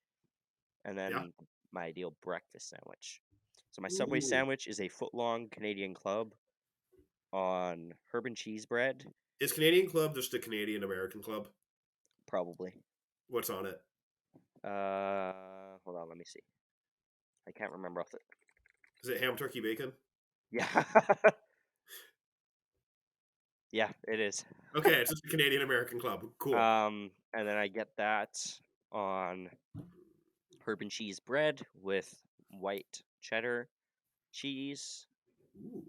and then my ideal breakfast sandwich. So my Subway sandwich is a foot-long Canadian club on herb and cheese bread. Is Canadian Club just a Canadian American club? Probably. What's on it? Hold on, let me see. I can't remember off the... Is it ham, turkey, bacon? Yeah. Yeah, it is. Okay, it's just a Canadian American club. Cool. And then I get that on herb and cheese bread with white cheddar cheese. Ooh,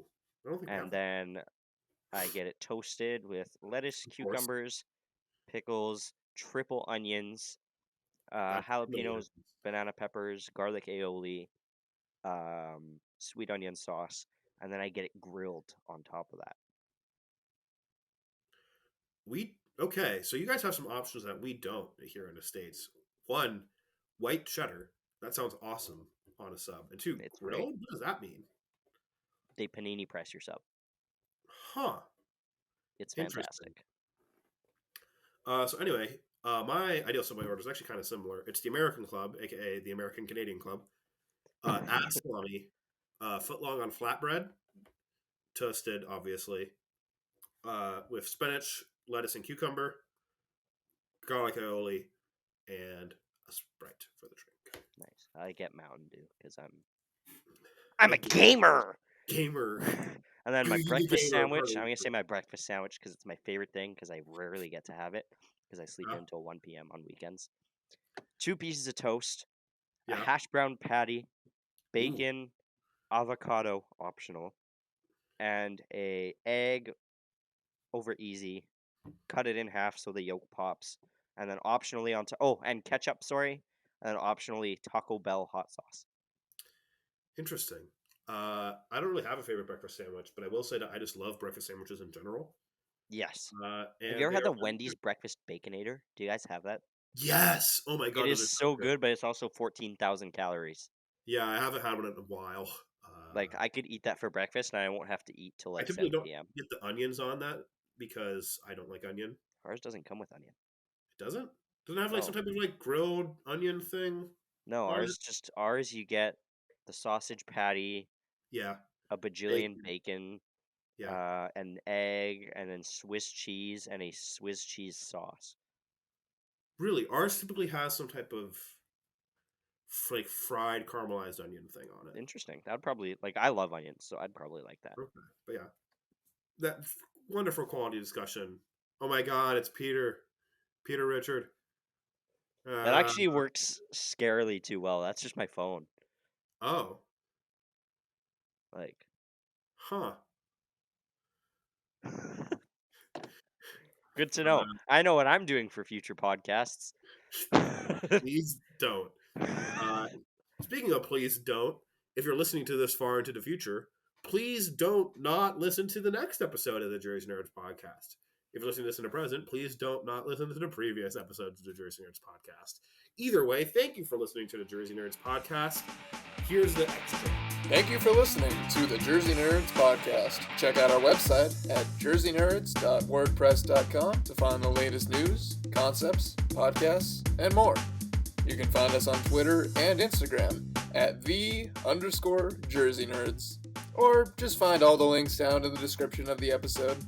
I don't think and then I get it toasted with lettuce, cucumbers, pickles, triple onions, jalapenos, banana peppers, garlic aioli, sweet onion sauce, and then I get it grilled on top of that. Okay, so you guys have some options that we don't here in the States. One, white cheddar. That sounds awesome on a sub. And two, It's grilled? great. What does that mean? They panini press your sub. Huh. It's fantastic. So anyway, my ideal Subway order is actually kind of similar. It's the American Club, aka the American Canadian Club. Add salami, foot-long on flatbread, toasted, obviously, with spinach, lettuce, and cucumber, garlic aioli, and a Sprite for the drink. Nice. I get Mountain Dew because I'm a gamer. And then my breakfast sandwich, I'm going to say my breakfast sandwich because it's my favorite thing because I rarely get to have it because I sleep in until 1 p.m. on weekends. 2 pieces of toast, a hash brown patty, bacon, avocado, optional, and a egg over easy. Cut it in half so the yolk pops. And then optionally and ketchup, sorry. And then optionally Taco Bell hot sauce. Interesting. I don't really have a favorite breakfast sandwich, but I will say that I just love breakfast sandwiches in general. Yes. Have you ever had the Wendy's Breakfast Baconator? Do you guys have that? Yes. Oh my god. It is so good, but it's also 14,000 calories. Yeah, I haven't had one in a while. I could eat that for breakfast, and I won't have to eat till I 7 don't p.m. get the onions on that because I don't like onion. Ours doesn't come with onion. It doesn't? Doesn't it have some type of grilled onion thing? No, ours you get the sausage patty. Yeah. A bajillion bacon. Yeah. An egg, and then Swiss cheese and a Swiss cheese sauce. Really? Ours typically has some type of fried caramelized onion thing on it. Interesting. That would probably I love onions, so I'd probably like that. Okay. But yeah. That wonderful quality discussion. Oh my god, it's Peter Richard. That actually works scarily too well. That's just my phone. Oh. Huh. Good to know. I know what I'm doing for future podcasts. Please don't. Speaking of please don't, if you're listening to this far into the future, please don't not listen to the next episode of the Jersey Nerds podcast. If you're listening to this in the present, please don't not listen to the previous episodes of the Jersey Nerds podcast. Either way, thank you for listening to the Jersey Nerds podcast. Here's the extra. Thank you for listening to the Jersey Nerds podcast. Check out our website at jerseynerds.wordpress.com to find the latest news, concepts, podcasts, and more. You can find us on Twitter and Instagram at @the_Jersey Nerds. Or just find all the links down in the description of the episode.